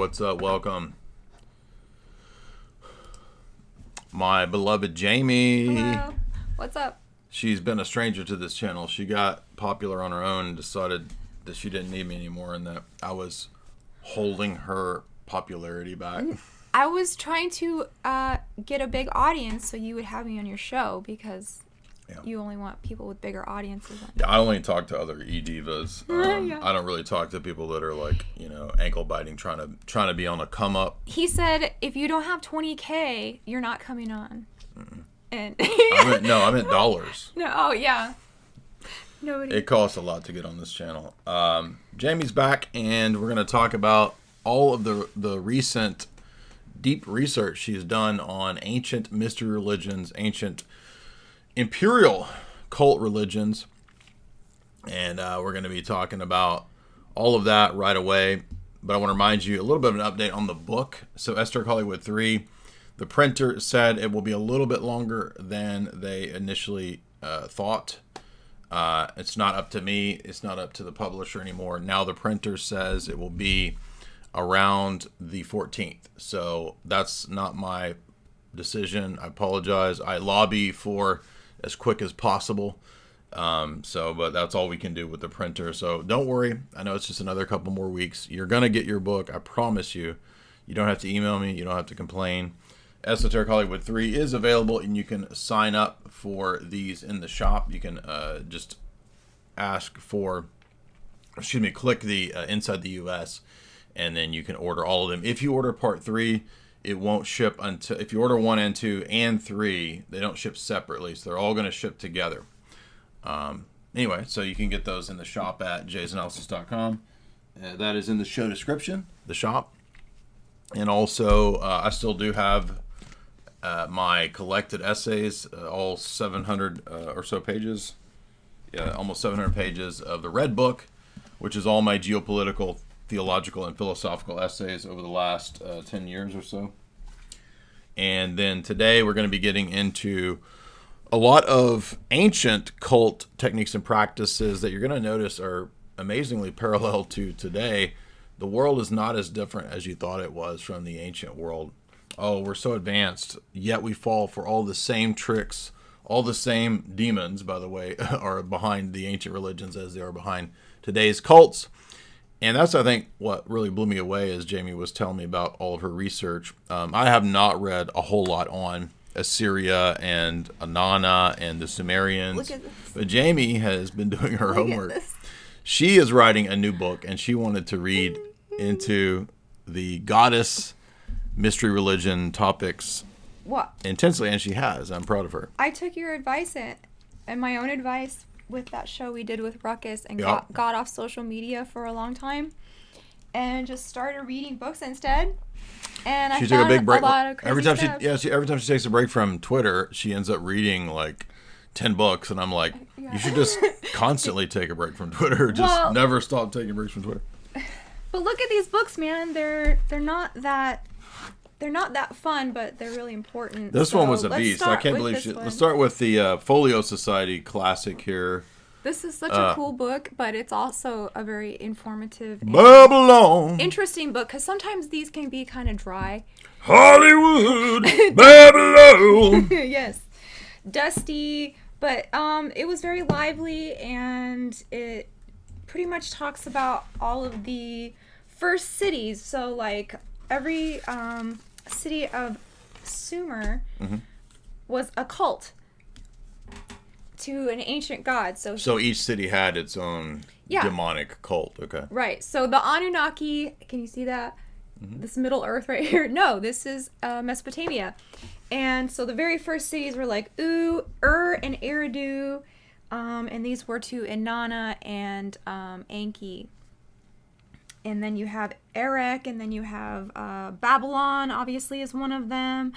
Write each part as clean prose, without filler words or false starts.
what's up? Welcome. My beloved Jamie. Hello. What's up? She's been a stranger to this channel. She got popular on her own and decided that she didn't need me anymore and that I was holding her popularity back. I was trying to get a big audience so you would have me on your show because you only want people with bigger audiences. Yeah, I only talk to other e-divas. Yeah. I don't really talk to people that are like, ankle biting, trying to be on a come up. He said, if you don't have 20K, you're not coming on. And I meant dollars. No, oh yeah. Nobody. It costs a lot to get on this channel. Jamie's back, and we're going to talk about all of the recent deep research she's done on ancient mystery religions, ancient imperial cult religions, and we're going to be talking about all of that right away. But I want to remind you a little bit of an update on the book. So Esoteric Hollywood 3, the printer said it will be a little bit longer than they initially thought. It's not up to me. It's not up to the publisher anymore. Now the printer says it will be around the 14th. So that's not my decision. I apologize. I lobby for as quick as possible. But that's all we can do with the printer. So don't worry. I know it's just another couple more weeks. You're going to get your book. I promise you. You don't have to email me. You don't have to complain. Esoteric Hollywood 3 is available, and you can sign up for these in the shop. You can just click the inside the U.S., and then you can order all of them. If you order part 3, it won't ship until, if you order 1 and 2 and 3, they don't ship separately, so they're all going to ship together. Anyway, so you can get those in the shop at jaysanalysis.com. That is in the show description, the shop. And also, I still do have my collected essays, all 700 or so pages. Yeah, almost 700 pages of the Red Book, which is all my geopolitical, theological, and philosophical essays over the last 10 years or so. And then today we're going to be getting into a lot of ancient cult techniques and practices that you're going to notice are amazingly parallel to today. The world is not as different as you thought it was from the ancient world. Oh, we're so advanced, yet we fall for all the same tricks. All the same demons, by the way, are behind the ancient religions as they are behind today's cults. And that's, I think, what really blew me away as Jamie was telling me about all of her research. I have not read a whole lot on Assyria and Inanna and the Sumerians. Look at this. But Jamie has been doing her homework. She is writing a new book, and she wanted to read into the goddess mystery religion topics intensely, and she has. I'm proud of her. I took your advice and my own advice with that show we did with Ruckus and got off social media for a long time and just started reading books instead. And she I took found a big break. A lot of crazy every time stuff. every time she takes a break from Twitter, she ends up reading like 10 books, and I'm like, you should just constantly take a break from Twitter. Just never stop taking breaks from Twitter. But look at these books, man. They're not that fun, but they're really important. This one was a beast. I can't believe let's start with the Folio Society classic here. This is such a cool book, but it's also a very informative and Babylon. interesting book, because sometimes these can be kind of dry. Hollywood, Babylon. Yes. Dusty, but it was very lively, and it pretty much talks about all of the first cities. So, like, every city of Sumer was a cult to an ancient god. So each city had its own demonic cult. Okay. Right. So the Anunnaki, can you see that? This Middle Earth right here? No, this is Mesopotamia. And so the very first cities were like Ur and Eridu, and these were to Inanna and Enki. And then you have Erech, and then you have Babylon, obviously, is one of them.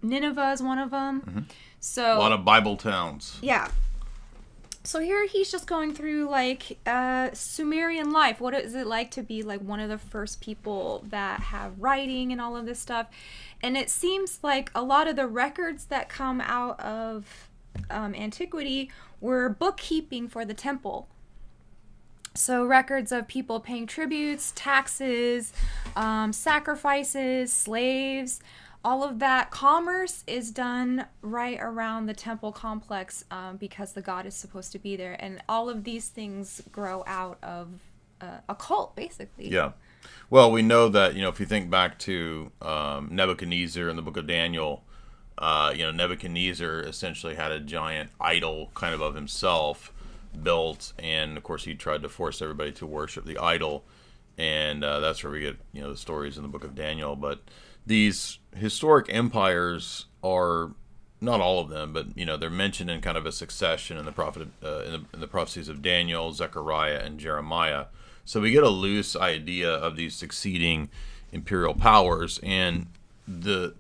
Nineveh is one of them. So a lot of Bible towns. Yeah. So here he's just going through, like, Sumerian life. What is it like to be, like, one of the first people that have writing and all of this stuff? And it seems like a lot of the records that come out of antiquity were bookkeeping for the temple. So records of people paying tributes, taxes, sacrifices, slaves, all of that commerce is done right around the temple complex, because the god is supposed to be there. And all of these things grow out of a cult, basically. Yeah. Well, we know that, if you think back to Nebuchadnezzar in the book of Daniel, Nebuchadnezzar essentially had a giant idol kind of himself built, and of course he tried to force everybody to worship the idol, and that's where we get the stories in the book of Daniel. But these historic empires are, not all of them, but they're mentioned in kind of a succession in the in the prophecies of Daniel, Zechariah, and Jeremiah. So we get a loose idea of these succeeding imperial powers, and even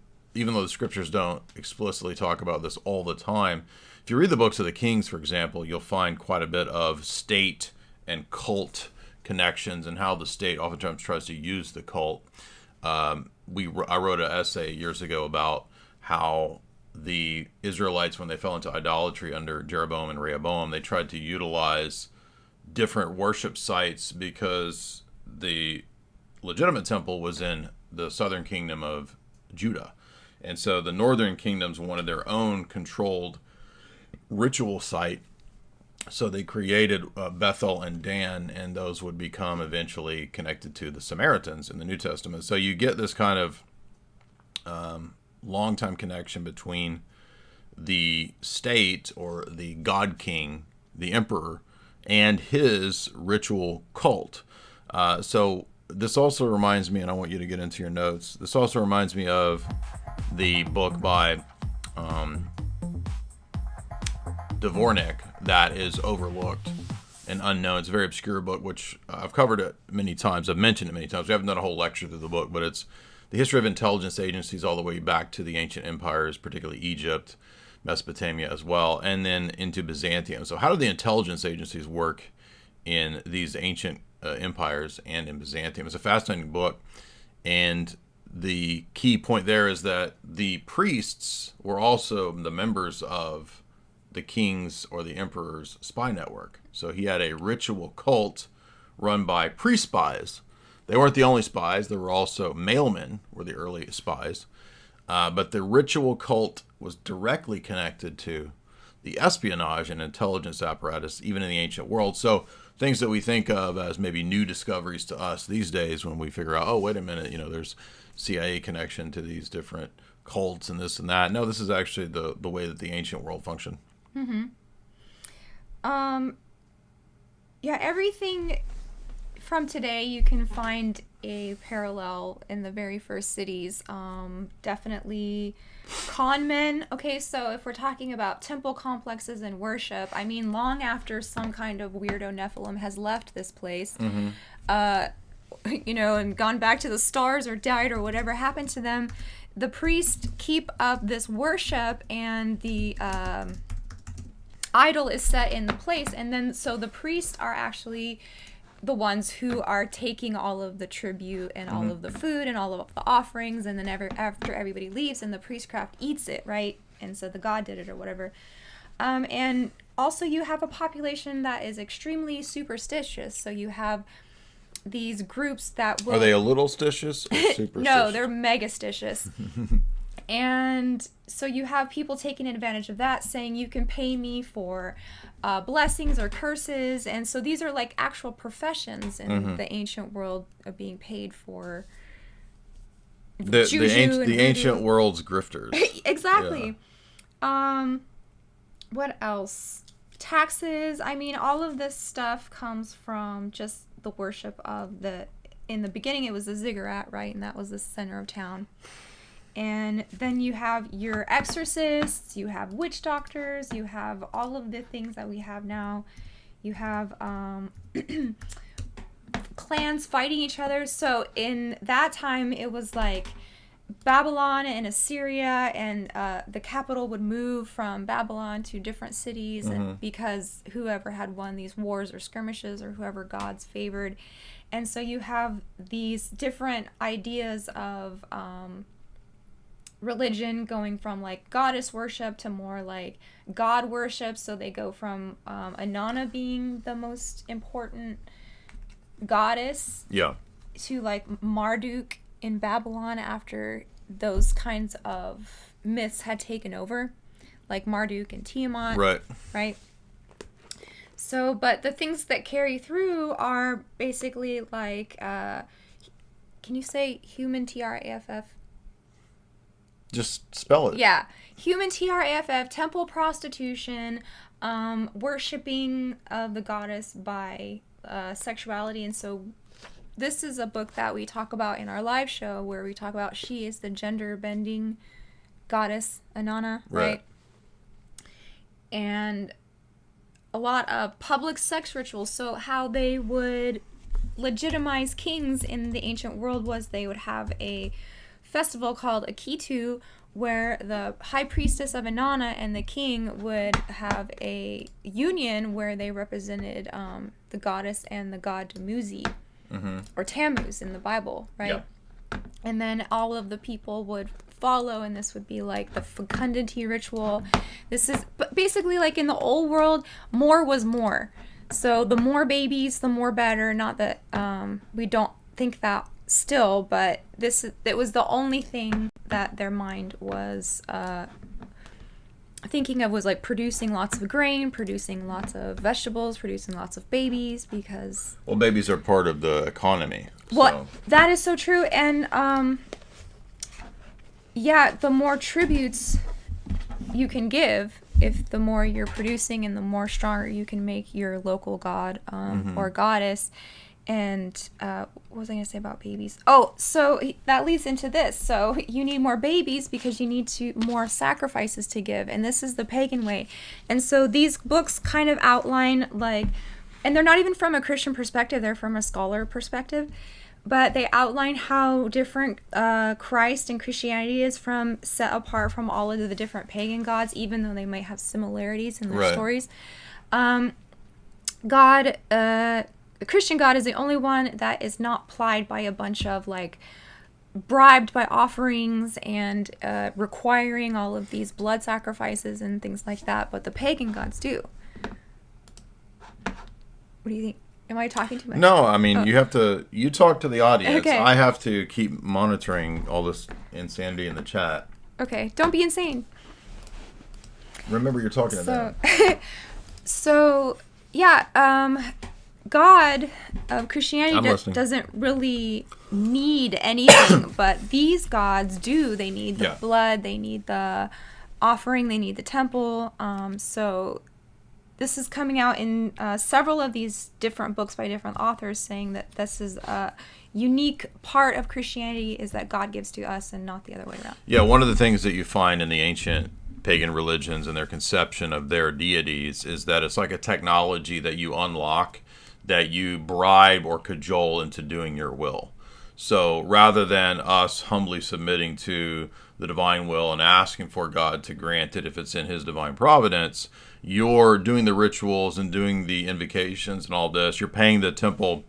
though the scriptures don't explicitly talk about this all the time, if you read the books of the Kings, for example, you'll find quite a bit of state and cult connections, and how the state oftentimes tries to use the cult. I wrote an essay years ago about how the Israelites, when they fell into idolatry under Jeroboam and Rehoboam, they tried to utilize different worship sites because the legitimate temple was in the southern kingdom of Judah. And so the northern kingdoms wanted their own controlled ritual site. So they created Bethel and Dan, and those would become eventually connected to the Samaritans in the New Testament. So you get this kind of long-time connection between the state, or the god king, the emperor, and his ritual cult. So this also reminds me, and I want you to get into your notes, this also reminds me of the book by Dvorak that is overlooked and unknown. It's a very obscure book, which I've covered it many times. I've mentioned it many times. We haven't done a whole lecture through the book, but it's the history of intelligence agencies all the way back to the ancient empires, particularly Egypt, Mesopotamia as well, and then into Byzantium. So how do the intelligence agencies work in these ancient empires and in Byzantium? It's a fascinating book, and the key point there is that the priests were also the members of the king's or the emperor's spy network. So he had a ritual cult run by priest spies. They weren't the only spies. There were also mailmen, were the early spies. But the ritual cult was directly connected to the espionage and intelligence apparatus, even in the ancient world. So things that we think of as maybe new discoveries to us these days, when we figure out, oh, wait a minute, there's CIA connection to these different cults and this and that. No, this is actually the way that the ancient world functioned. Mm-hmm. Yeah, everything from today, you can find a parallel in the very first cities. Definitely con men. Okay, so if we're talking about temple complexes and worship, I mean, long after some kind of weirdo Nephilim has left this place, and gone back to the stars or died or whatever happened to them, the priests keep up this worship, and the idol is set in the place, and then so the priests are actually the ones who are taking all of the tribute and all of the food and all of the offerings, and then after everybody leaves, and the priestcraft eats it, right? And so the god did it or whatever. And also you have a population that is extremely superstitious. So you have these groups that will... Are they a little stitious or superstitious? No, they're megastitious. And so you have people taking advantage of that, saying you can pay me for blessings or curses. And so these are like actual professions in the ancient world of being paid for the ancient world's grifters. Exactly. Yeah. What else? Taxes. I mean, all of this stuff comes from just the worship of in the beginning it was the ziggurat, right? And that was the center of town. And then you have your exorcists, you have witch doctors, you have all of the things that we have now. You have clans fighting each other. So in that time, it was like Babylon and Assyria, and the capital would move from Babylon to different cities, and because whoever had won these wars or skirmishes, or whoever gods favored. And so you have these different ideas of religion going from like goddess worship to more like god worship. So they go from Inanna being the most important goddess Yeah. to like Marduk in Babylon after those kinds of myths had taken over, like Marduk and Tiamat. Right. So, but the things that carry through are basically like, can you say human TRAFF? Just spell it. Yeah. Human TRAFF, temple prostitution, worshipping of the goddess by sexuality. And so this is a book that we talk about in our live show where we talk about she is the gender bending goddess, Inanna, right? And a lot of public sex rituals. So how they would legitimize kings in the ancient world was they would have a festival called Akitu, where the high priestess of Inanna and the king would have a union where they represented the goddess and the god Tamuzi, or Tammuz in the Bible, right? Yeah. And then all of the people would follow, and this would be like the fecundity ritual. This is basically like in the old world, more was more. So the more babies, the more better. Not that we don't think that still, but it was the only thing that their mind was thinking of, was like producing lots of grain, producing lots of vegetables, producing lots of babies, because babies are part of the economy. Well, that is so true. And the more tributes you can give, if the more you're producing and the more stronger you can make your local god or goddess. And what was I going to say about babies? Oh, so that leads into this. So you need more babies because you need more sacrifices to give. And this is the pagan way. And so these books kind of outline and they're not even from a Christian perspective, they're from a scholar perspective. But they outline how different Christ and Christianity is set apart from all of the different pagan gods, even though they might have similarities in their stories. The Christian God is the only one that is not plied by a bunch of bribed by offerings and requiring all of these blood sacrifices and things like that, but the pagan gods do. What do you think? Am I talking too much? No, I mean, you talk to the audience. Okay. I have to keep monitoring all this insanity in the chat. Okay, don't be insane. Remember, you're talking to them. God of Christianity doesn't really need anything, but these gods do. They need the blood, they need the offering, they need the temple. So this is coming out in several of these different books by different authors, saying that this is a unique part of Christianity, is that God gives to us and not the other way around. Yeah, one of the things that you find in the ancient pagan religions and their conception of their deities is that it's like a technology that you unlock, that you bribe or cajole into doing your will. So rather than us humbly submitting to the divine will and asking for God to grant it if it's in his divine providence, you're doing the rituals and doing the invocations and all this. You're paying the temple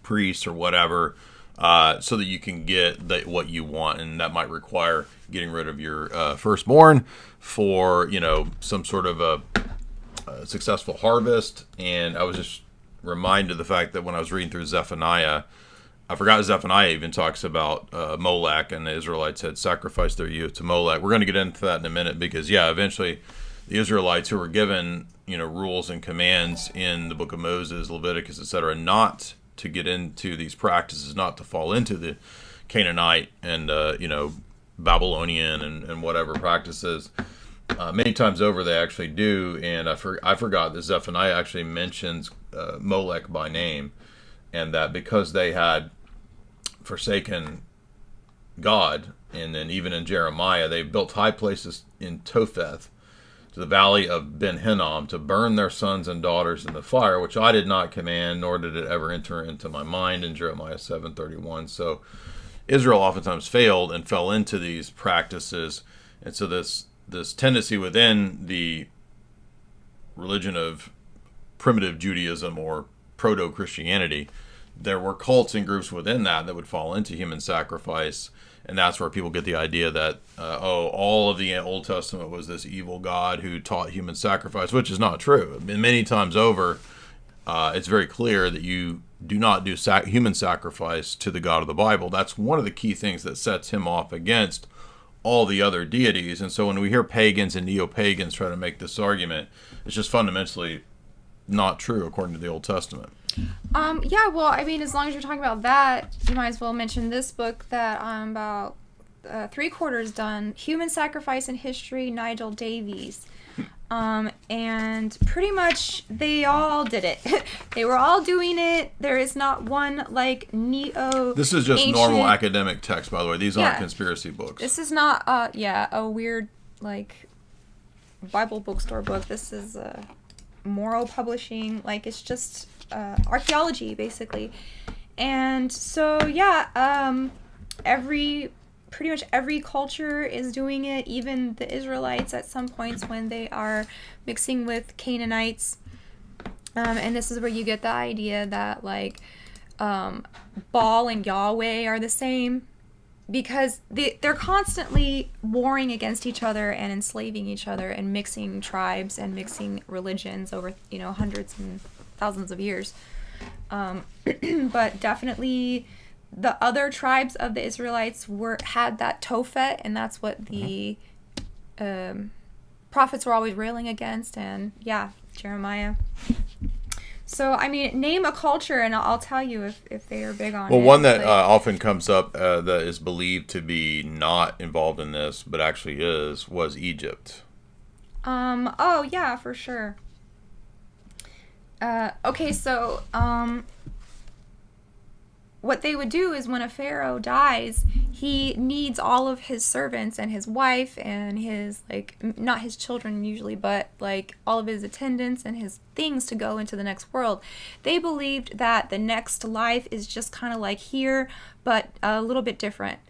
priest or whatever so that you can get what you want, and that might require getting rid of your firstborn for some sort of a successful harvest. And I was just reminded of the fact that when I was reading through Zephaniah, I forgot Zephaniah even talks about Molech, and the Israelites had sacrificed their youth to Molech. We're going to get into that in a minute, because eventually the Israelites, who were given rules and commands in the book of Moses, Leviticus, etc., not to get into these practices, not to fall into the Canaanite and Babylonian and whatever practices. Many times over they actually do, and I forgot that Zephaniah actually mentions Molech by name, and that because they had forsaken God, and then even in Jeremiah, they built high places in Topheth, to the valley of Ben Hinnom, to burn their sons and daughters in the fire, which I did not command, nor did it ever enter into my mind, in Jeremiah 7:31. So Israel oftentimes failed and fell into these practices, and so this tendency within the religion of primitive Judaism or proto-Christianity, there were cults and groups within that would fall into human sacrifice, and that's where people get the idea that all of the Old Testament was this evil God who taught human sacrifice, which is not true. And many times over, it's very clear that you do not do human sacrifice to the God of the Bible. That's one of the key things that sets him off against all the other deities. And so when we hear pagans and neo-pagans try to make this argument, it's just fundamentally not true according to the Old Testament. Yeah, well, I mean, as long as you're talking about that, you might as well mention this book that I'm about 3/4 done, Human Sacrifice in History, Nigel Davies. And pretty much they all did it. They were all doing it. There is not one like This is just normal academic text, by the way. These aren't conspiracy books. This is not a weird like Bible bookstore book. This is moral publishing. Like, it's just archaeology basically. And so pretty much every culture is doing it, even the Israelites at some points when they are mixing with Canaanites. And this is where you get the idea that, like, Baal and Yahweh are the same, because they're constantly warring against each other and enslaving each other and mixing tribes and mixing religions over, hundreds and thousands of years. But definitely the other tribes of the Israelites had that Tophet, and that's what the prophets were always railing against. And Jeremiah. So, I mean, name a culture, and I'll tell you if they are big on it. Well, one that often comes up that is believed to be not involved in this, but actually was Egypt. Oh, yeah, for sure. Okay, so, what they would do is when a pharaoh dies, he needs all of his servants and his wife and his, like, not his children usually, but like all of his attendants and his things to go into the next world. They believed that the next life is just kind of like here, but a little bit different.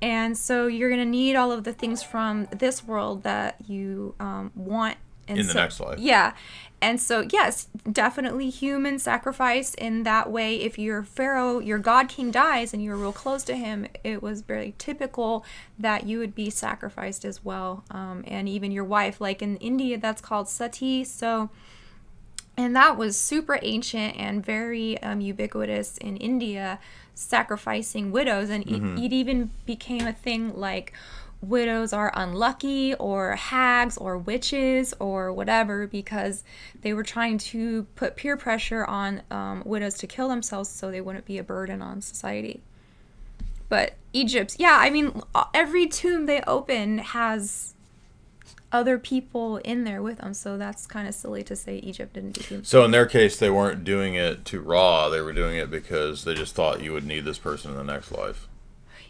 And so you're going to need all of the things from this world that you want. And in the next life. Yeah. And so, yes, definitely human sacrifice in that way. If your pharaoh, your god king dies and you're real close to him, it was very typical that you would be sacrificed as well. And even your wife, like in India, that's called sati. So, and that was super ancient and very ubiquitous in India, sacrificing widows. And it even became a thing like widows are unlucky, or hags, or witches, or whatever, because they were trying to put peer pressure on widows to kill themselves so they wouldn't be a burden on society. But Egypt, I mean, every tomb they open has other people in there with them, so that's kind of silly to say Egypt didn't do tombs. So in their case, they weren't doing it to Ra, they were doing it because they just thought you would need this person in the next life.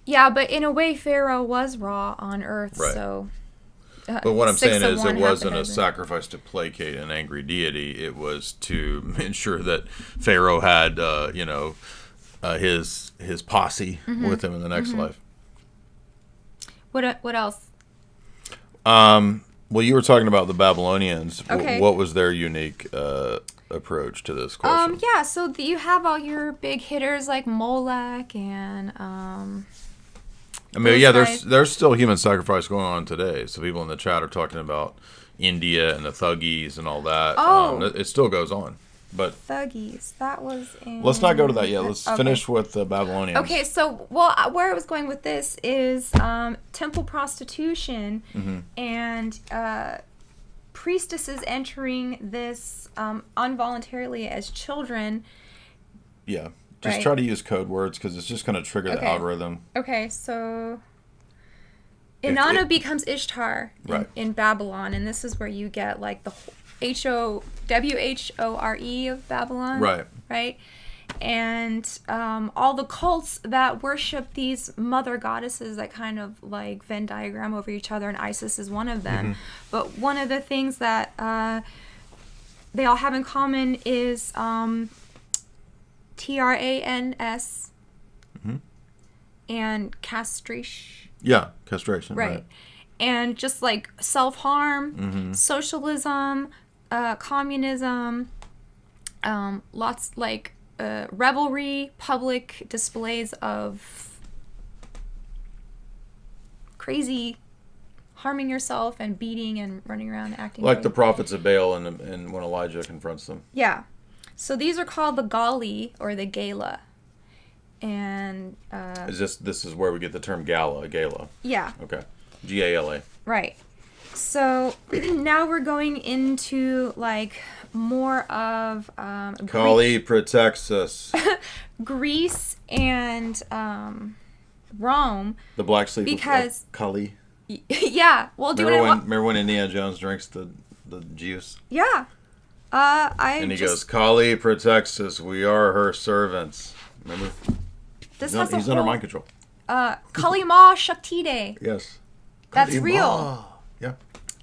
Yeah, but in a way, Pharaoh was Ra on Earth, right. So... but what I'm saying is it wasn't a sacrifice to placate an angry deity. It was to ensure that Pharaoh had, his posse with him in the next life. What else? Well, you were talking about the Babylonians. Okay. What was their unique approach to this question? So you have all your big hitters like Molech and... I mean, there's still human sacrifice going on today. So people in the chat are talking about India and the Thuggies and all that. Oh. It still goes on. But Thuggies, that was in... Let's not go to that yet. Let's finish with the Babylonians. Okay, so, where I was going with this is temple prostitution and priestesses entering this involuntarily as children. Yeah. Just try to use code words because it's just going to trigger the algorithm. Okay, so Inanna becomes Ishtar in Babylon, and this is where you get like the WHORE of Babylon. Right? And all the cults that worship these mother goddesses that kind of like Venn diagram over each other, and Isis is one of them. But one of the things that they all have in common is... TRANS and castration. Yeah, castration. Right. And just like self-harm, socialism, communism, lots like revelry, public displays of crazy harming yourself and beating and running around acting like the prophets of Baal and when Elijah confronts them. Yeah. So these are called the Gali or the Gala. And This is where we get the term gala. Yeah. Okay. Gala. Right. So now we're going into like more of Kali protects us. Greece and Rome. The black sleep because of Kali. Yeah. Well, remember when Indiana Jones drinks the juice? Yeah. And he goes, Kali protects us. We are her servants. Remember? He's under mind control. Kali Ma Shakti Day. Yes. That's Kali real. Ma. Yeah.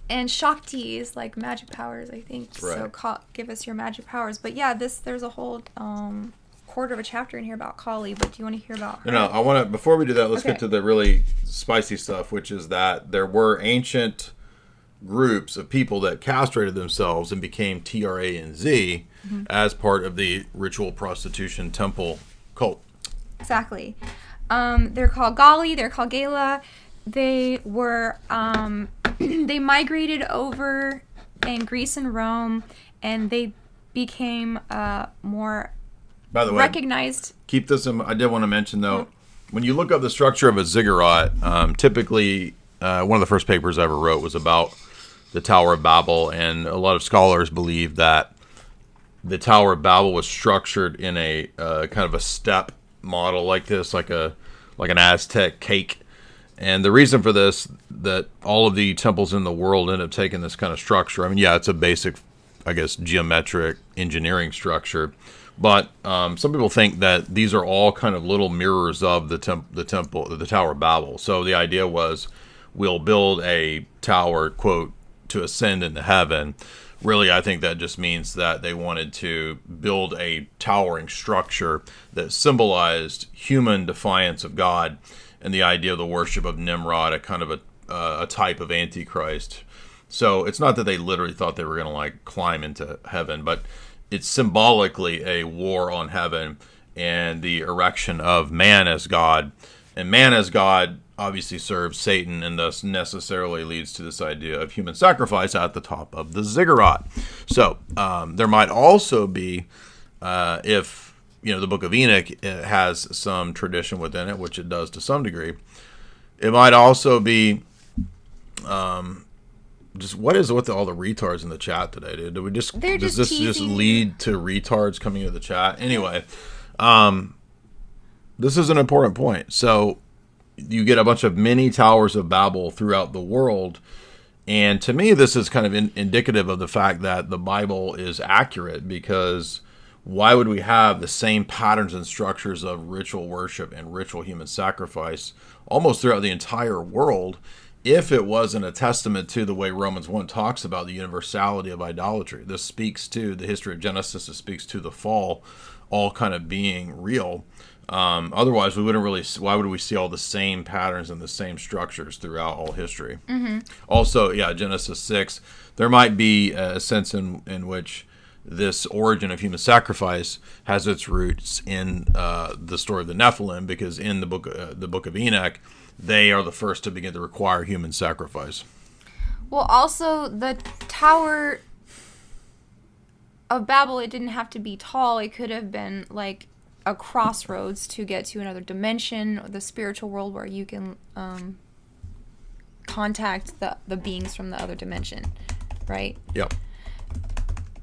And Shakti is like magic powers, I think. Right. So give us your magic powers. But yeah, there's a whole quarter of a chapter in here about Kali. But do you want to hear about her? No, I want to. Before we do that, let's get to the really spicy stuff, which is that there were ancient groups of people that castrated themselves and became TRANZ as part of the ritual prostitution temple cult. Exactly. They're called Gali. They're called Gala. They were they migrated over in Greece and Rome, and they became more By the way, recognized. Keep this in. I did want to mention though, when you look up the structure of a ziggurat, typically one of the first papers I ever wrote was about the Tower of Babel, and a lot of scholars believe that the Tower of Babel was structured in a kind of a step model like this, like an Aztec cake. And the reason for this, that all of the temples in the world end up taking this kind of structure. I mean, yeah, it's a basic, I guess, geometric engineering structure. But some people think that these are all kind of little mirrors of the Tower of Babel. So the idea was, we'll build a tower, quote, to ascend into heaven. Really, I think that just means that they wanted to build a towering structure that symbolized human defiance of God and the idea of the worship of Nimrod, a kind of a type of Antichrist. So it's not that they literally thought they were going to like climb into heaven, but it's symbolically a war on heaven and the erection of man as God. And man as God obviously serves Satan, and thus necessarily leads to this idea of human sacrifice at the top of the ziggurat. So there might also be, if the Book of Enoch has some tradition within it, which it does to some degree, it might also be just what is with all the retards in the chat today, dude? Does this just lead to retards coming into the chat? Anyway, this is an important point. So you get a bunch of mini towers of Babel throughout the world. And to me, this is kind of indicative of the fact that the Bible is accurate, because why would we have the same patterns and structures of ritual worship and ritual human sacrifice almost throughout the entire world if it wasn't a testament to the way Romans 1 talks about the universality of idolatry? This speaks to the history of Genesis. It speaks to the fall, all kind of being real. Otherwise, we wouldn't really. Why would we see all the same patterns and the same structures throughout all history? Mm-hmm. Also, Genesis 6. There might be a sense in which this origin of human sacrifice has its roots in the story of the Nephilim, because in the book of Enoch, they are the first to begin to require human sacrifice. Well, also the Tower of Babel, it didn't have to be tall. It could have been like a crossroads to get to another dimension, the spiritual world, where you can contact the beings from the other dimension, right? Yep.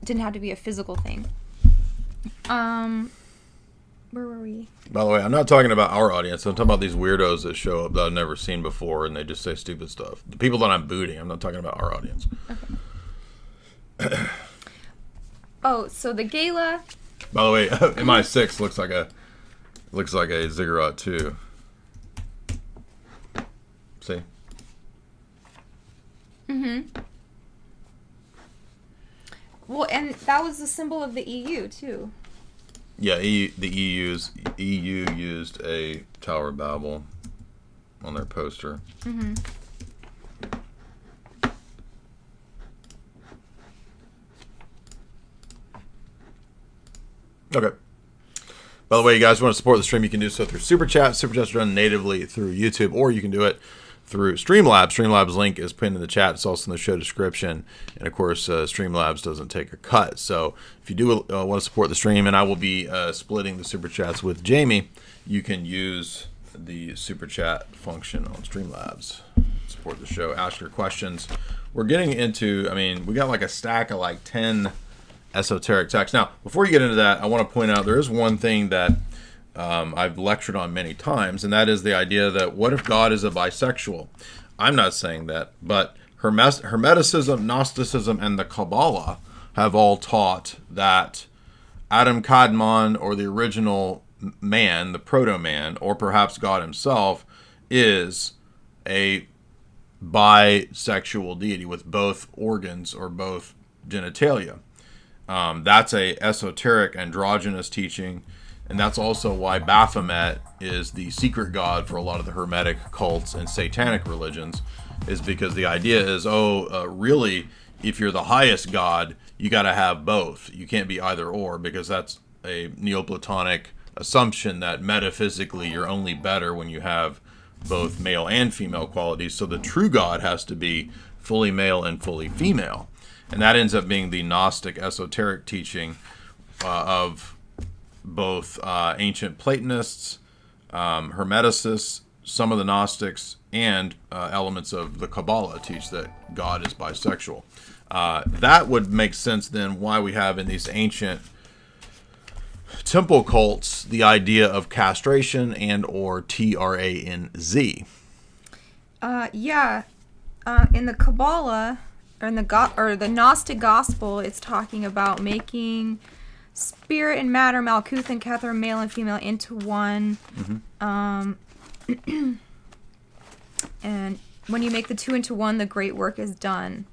It didn't have to be a physical thing. Where were we? By the way, I'm not talking about our audience. I'm talking about these weirdos that show up that I've never seen before, and they just say stupid stuff. The people that I'm booting, I'm not talking about our audience. Okay. Oh, so the Gala. By the way, MI6 looks like a ziggurat too. See? Mm-hmm. Well, and that was the symbol of the EU too. Yeah, the EU used a Tower of Babel on their poster. Mm-hmm. Okay. By the way, you guys want to support the stream, you can do so through Super Chat. Super Chats are done natively through YouTube, or you can do it through Streamlabs. Streamlabs link is pinned in the chat. It's also in the show description. And of course, Streamlabs doesn't take a cut. So if you do want to support the stream, and I will be splitting the super chats with Jamie, you can use the super chat function on Streamlabs. Support the show, ask your questions. We're getting into, we got like a stack of like 10 esoteric texts. Now, before you get into that, I want to point out there is one thing that I've lectured on many times, and that is the idea that what if God is a bisexual? I'm not saying that, but Hermeticism, Gnosticism, and the Kabbalah have all taught that Adam Kadmon, or the original man, the proto-man, or perhaps God himself, is a bisexual deity with both organs or both genitalia. That's a esoteric androgynous teaching, and that's also why Baphomet is the secret god for a lot of the Hermetic cults and satanic religions, is because the idea is, really, if you're the highest god, you got to have both. You can't be either or, because that's a Neoplatonic assumption that metaphysically you're only better when you have both male and female qualities. So the true God has to be fully male and fully female. And that ends up being the Gnostic esoteric teaching of both ancient Platonists, Hermeticists, some of the Gnostics, and elements of the Kabbalah teach that God is bisexual. That would make sense then why we have in these ancient temple cults the idea of castration and or tranz. In the Kabbalah, or in the Gnostic Gospel, it's talking about making spirit and matter, Malkuth and Kether, male and female, into one. Mm-hmm. And when you make the two into one, the great work is done,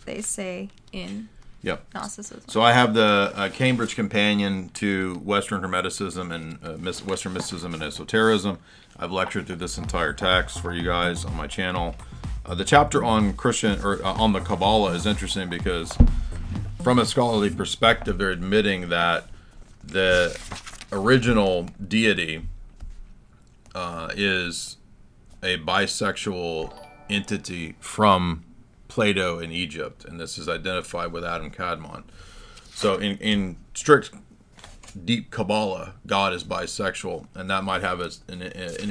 they say in Gnosticism. So I have the Cambridge Companion to Western Hermeticism and Western Mysticism and Esotericism. I've lectured through this entire text for you guys on my channel. The chapter on on the Kabbalah is interesting because, from a scholarly perspective, they're admitting that the original deity is a bisexual entity from Plato in Egypt, and this is identified with Adam Kadmon. So in strict, deep Kabbalah, God is bisexual, and that might have an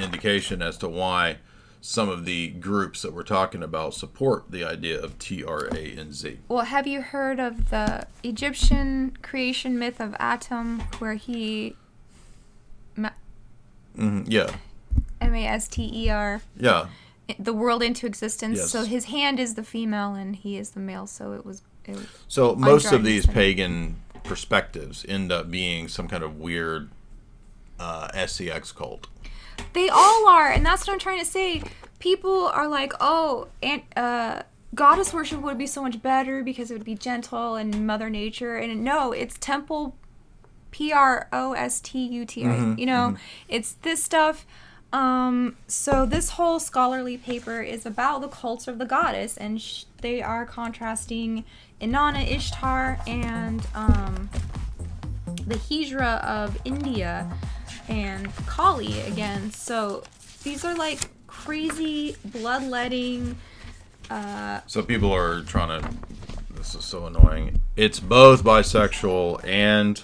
indication as to why some of the groups that we're talking about support the idea of tranz. Well, have you heard of the Egyptian creation myth of Atum, where he... Yeah. Master. Yeah. The world into existence. Yes. So his hand is the female and he is the male. So it was so most of these pagan perspectives end up being some kind of weird SCX cult. They all are, and that's what I'm trying to say. People are like, goddess worship would be so much better because it would be gentle and Mother Nature. And no, it's temple, Prostuti. Mm-hmm, It's this stuff. So this whole scholarly paper is about the cults of the goddess, and they are contrasting Inanna, Ishtar, and the Hijra of India, and Kali again. So these are like crazy, bloodletting. So people are trying to. This is so annoying. It's both bisexual and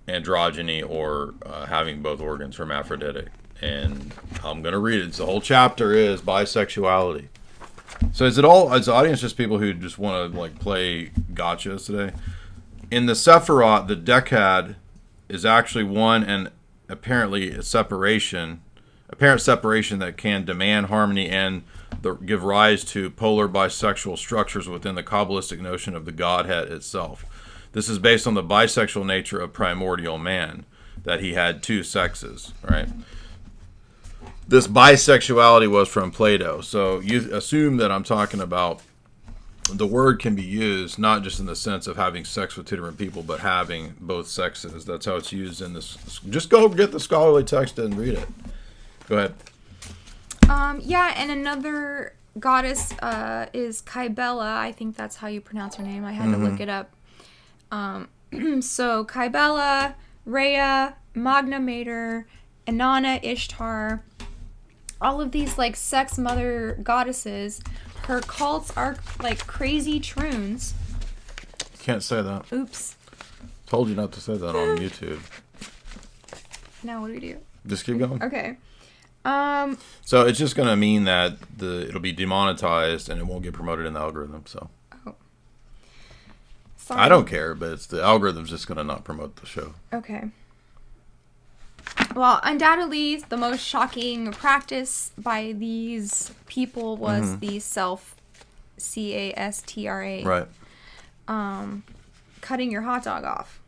androgyny, or having both organs, hermaphroditic. And I'm gonna read it. The whole chapter is bisexuality. So is the audience just people who just want to like play gotchas today? In the Sephirot, the Decad is actually one and apparently a apparent separation that can demand harmony and give rise to polar bisexual structures within the Kabbalistic notion of the Godhead itself. This is based on the bisexual nature of primordial man, that he had two sexes, right? This bisexuality was from Plato. So you assume that I'm talking about the word can be used not just in the sense of having sex with two different people, but having both sexes. That's how it's used in this. Just go get the scholarly text and read it. Go ahead. And another goddess is Kybella. I think that's how you pronounce her name. I had to look it up. So Kybella, Rhea, Magna Mater, Inanna, Ishtar, all of these like sex mother goddesses. Her cults are like crazy troons. Can't say that. Oops. Told you not to say that on YouTube. Now what do we do? Just keep going. Okay. So it's just going to mean that it'll be demonetized and it won't get promoted in the algorithm. So sorry. I don't care, but the algorithm's just going to not promote the show. Okay. Well, undoubtedly, the most shocking practice by these people was the CASTRA. Right. Cutting your hot dog off.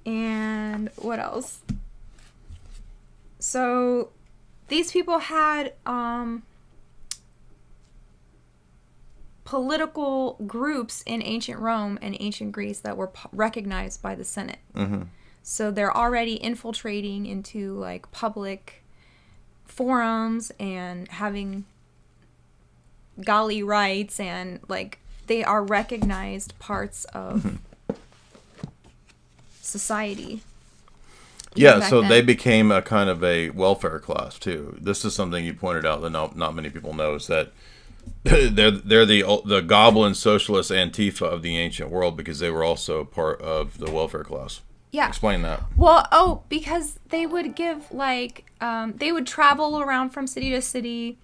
And what else? So, these people had political groups in ancient Rome and ancient Greece that were recognized by the Senate. Mm-hmm. So they're already infiltrating into like public forums and having golly rights, and like they are recognized parts of society. Yeah, so they became a kind of a welfare class too. This is something you pointed out that not many people know, is that they're the goblin socialist Antifa of the ancient world, because they were also part of the welfare class. Yeah. Explain that. Well, because they would give like they would travel around from city to city,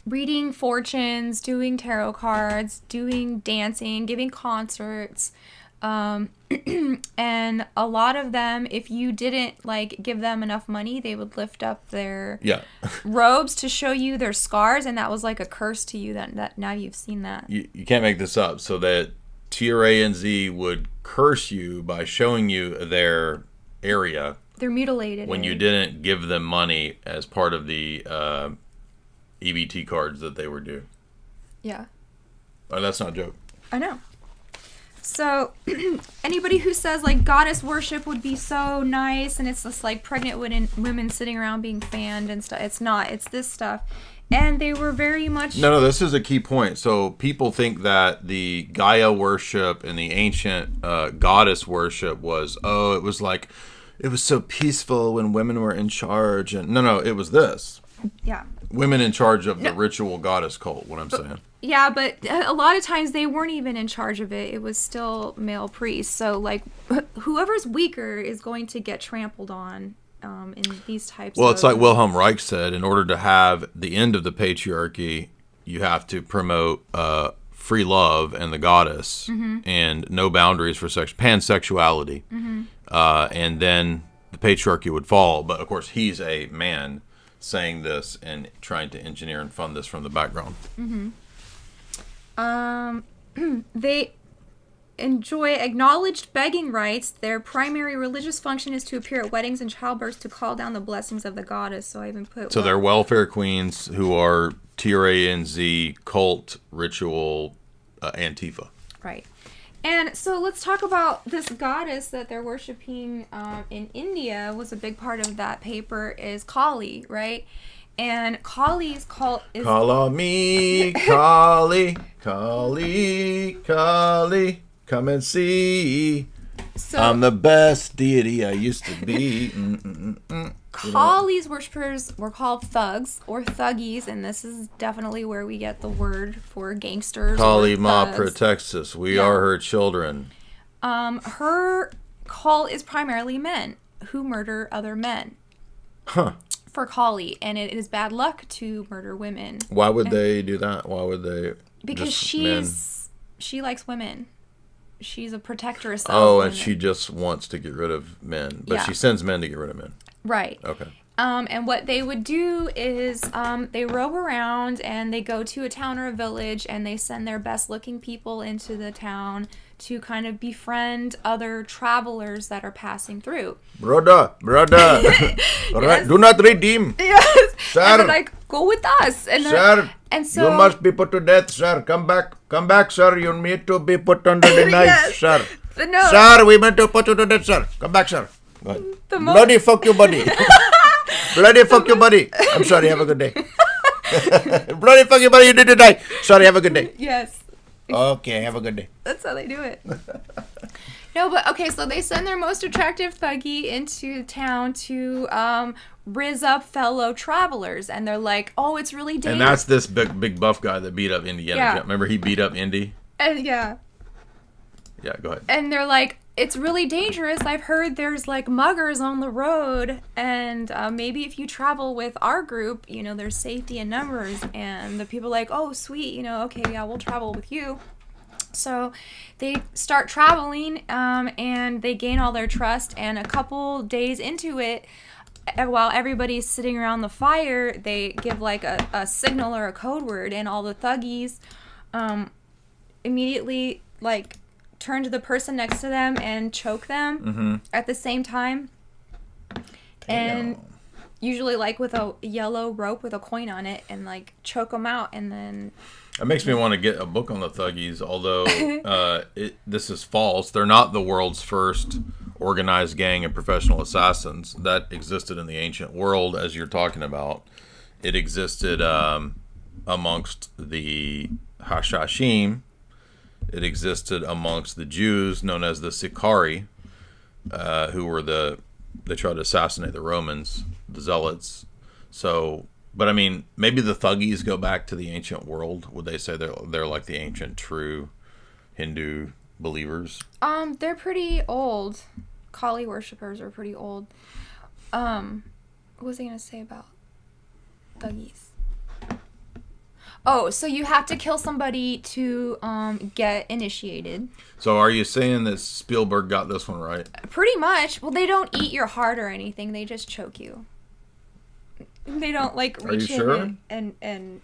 reading fortunes, doing tarot cards, doing dancing, giving concerts. And a lot of them, if you didn't like give them enough money, they would lift up their robes to show you their scars, and that was like a curse to you. That now you've seen that. You can't make this up. So that TRANZ would curse you by showing you their area. They're mutilated when you didn't give them money as part of the EBT cards that they were due. Yeah. Oh, that's not a joke. I know. So, anybody who says, like, goddess worship would be so nice, and it's just, like, pregnant women sitting around being fanned and stuff. It's not. It's this stuff. And they were very much... No, this is a key point. So, people think that the Gaia worship and the ancient goddess worship was, it was like, it was so peaceful when women were in charge. And no, it was this. Yeah. Women in charge of the ritual goddess cult, what I'm saying. Yeah, but a lot of times they weren't even in charge of it. It was still male priests. So, like, whoever's weaker is going to get trampled on in these types of... Well, it's like Wilhelm Reich said, in order to have the end of the patriarchy, you have to promote free love and the goddess and no boundaries for pansexuality. And then the patriarchy would fall. But, of course, he's a man saying this and trying to engineer and fund this from the background. They enjoy acknowledged begging rights. Their primary religious function is to appear at weddings and childbirths to call down the blessings of the goddess. So I even put... So they're welfare queens who are TRANZ cult ritual Antifa. Right. And so let's talk about this goddess that they're worshiping in India. Was a big part of that paper is Kali, right? And Kali's cult is... Call on me, Kali, Kali, Kali, come and see. So, I'm the best deity I used to be. Kali's worshippers were called thugs or thuggies, and this is definitely where we get the word for gangsters. Kali Ma protects us. We are her children. Her cult is primarily men who murder other men. Huh. For Kali, and it is bad luck to murder women. Why would they do that? Why would they? Because she likes women. She's a protectress of women. And she just wants to get rid of men, but she sends men to get rid of men. Right. Okay. And what they would do is they roam around and they go to a town or a village and they send their best looking people into the town to kind of befriend other travelers that are passing through. Brother. All right, do not redeem. Yes. Sir. And they're like, go with us. And sir, and so, you must be put to death, sir. Come back, sir. You need to be put under the knife, yes. Sir. No. Sir, we meant to put you to death, sir. Come back, sir. Bloody fuck you, buddy. Bloody fuck you, buddy. I'm sorry, have a good day. Bloody fuck you, buddy. You need to die. Sorry, have a good day. Yes. Okay, have a good day. That's how they do it. No, but okay, so they send their most attractive thuggy into town to riz up fellow travelers, and they're like, "Oh, it's really dangerous." And that's this big buff guy that beat up Indiana. Yeah. Remember he beat up Indy? And yeah. Yeah, go ahead. And they're like, "It's really dangerous. I've heard there's like muggers on the road, and maybe if you travel with our group, you know, there's safety in numbers." And the people are like, "Oh, sweet, you know, okay, yeah, we'll travel with you." So they start traveling, and they gain all their trust. And a couple days into it, while everybody's sitting around the fire, they give like a signal or a code word, and all the thuggies immediately like turn to the person next to them and choke them at the same time. And usually like with a yellow rope with a coin on it, and like choke them out, and then... It makes me want to get a book on the thuggies, although this is false. They're not the world's first organized gang of professional assassins. That existed in the ancient world, as you're talking about. It existed amongst the Hashashim. It existed amongst the Jews, known as the Sicarii, who were they tried to assassinate the Romans, the Zealots. So... But I mean, maybe the thuggies go back to the ancient world. Would they say they're like the ancient true Hindu believers? They're pretty old. Kali worshippers are pretty old. What was I gonna say about thuggies? Oh, so you have to kill somebody to get initiated. So are you saying that Spielberg got this one right? Pretty much. Well, they don't eat your heart or anything. They just choke you. They don't like reach in and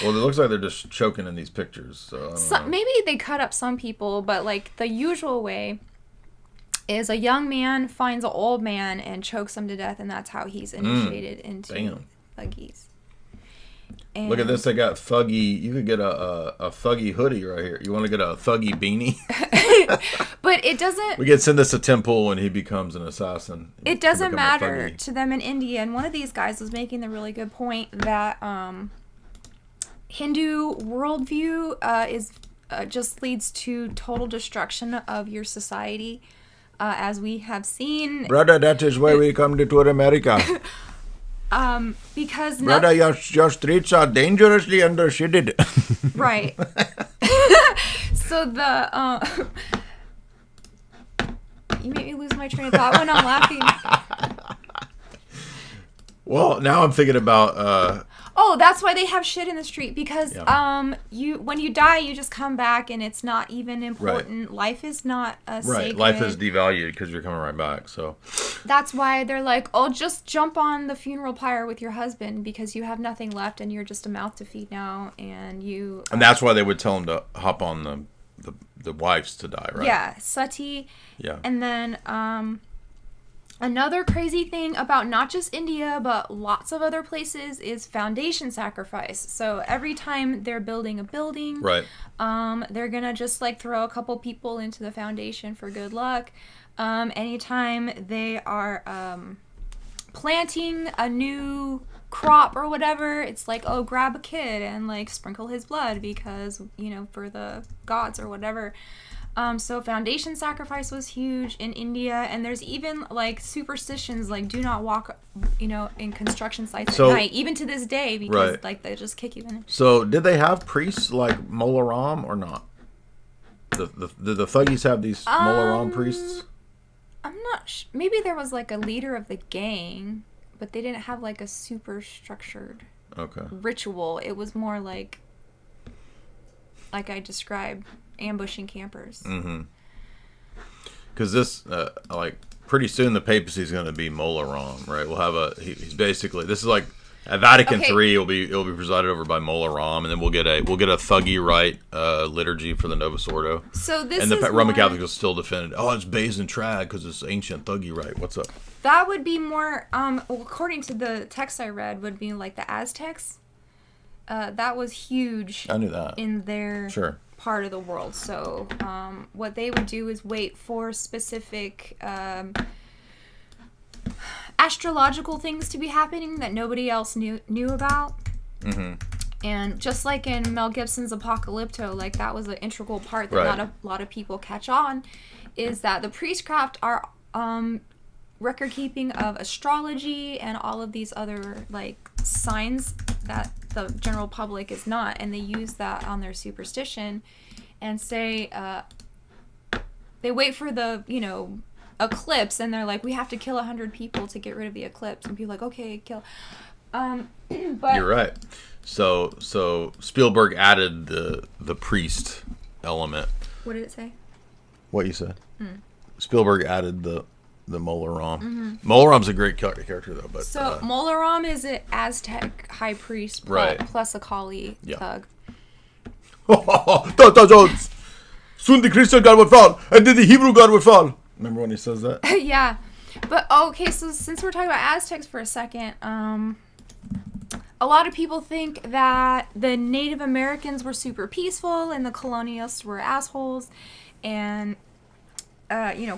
Well, it looks like they're just choking in these pictures. So maybe they cut up some people, but like the usual way is a young man finds an old man and chokes him to death, and that's how he's initiated into thuggies. And look at this. They got thuggy. You could get a thuggy hoodie right here. You want to get a thuggy beanie? But it doesn't... We could send this to Tim Pool when he becomes an assassin. It doesn't matter to them in India. And one of these guys was making the really good point that Hindu worldview is just leads to total destruction of your society, as we have seen. Brother, that is why we come to tour America. Because brother, your streets are dangerously undershitted. Right. So the you make me lose my train of thought when I'm laughing. Well, now I'm thinking about oh, that's why they have shit in the street, because you when you die you just come back and it's not even important. Right. Life is not a sacred. Life is devalued because you're coming right back. So that's why they're like, "Oh, just jump on the funeral pyre with your husband because you have nothing left and you're just a mouth to feed now." And you and that's why they would tell him to hop on the wives to die, right? Yeah, sati. Yeah. And then another crazy thing about not just India, but lots of other places is foundation sacrifice. So every time they're building a building, right, they're going to just like throw a couple people into the foundation for good luck. Anytime they are planting a new crop or whatever, it's like, oh, grab a kid and like sprinkle his blood because, you know, for the gods or whatever. So foundation sacrifice was huge in India, and there's even like superstitions like do not walk, you know, in construction sites at night, even to this day, because like they just kick you in. So did they have priests like Mola Ram or not? Did the thuggies have these Mola Ram priests? I'm not maybe there was like a leader of the gang, but they didn't have like a super structured ritual. It was more like I described, ambushing campers. Because this like pretty soon the papacy is going to be Mola Ram, right? We'll have he's basically, this is like at Vatican III, it'll be presided over by Mola Ram, and then we'll get a thuggy rite liturgy for the Novus Ordo. So this and the Roman Catholics will still defend it. Oh, it's Bays and Trad because it's ancient thuggy rite. What's up? That would be more according to the text I read, would be like the Aztecs. That was huge. I knew that in their part of the world. So what they would do is wait for specific astrological things to be happening that nobody else knew about. And just like in Mel Gibson's Apocalypto, like that was an integral part that a lot of people catch on. is that the priestcraft are record keeping of astrology and all of these other like signs that the general public is not, and they use that on their superstition and say they wait for the eclipse, and they're like, we have to kill 100 people to get rid of the eclipse, and people are like, okay, kill. But you're right. So Spielberg added the priest element. What did it say? What you said. Spielberg added the Molaram. Molaram's a great character though, but so Molaram is an Aztec high priest, plus a Kali thug. Soon the Christian God would fall, and then the Hebrew God would fall. Remember when he says that? Yeah, but okay. So since we're talking about Aztecs for a second, a lot of people think that the Native Americans were super peaceful and the colonialists were assholes, and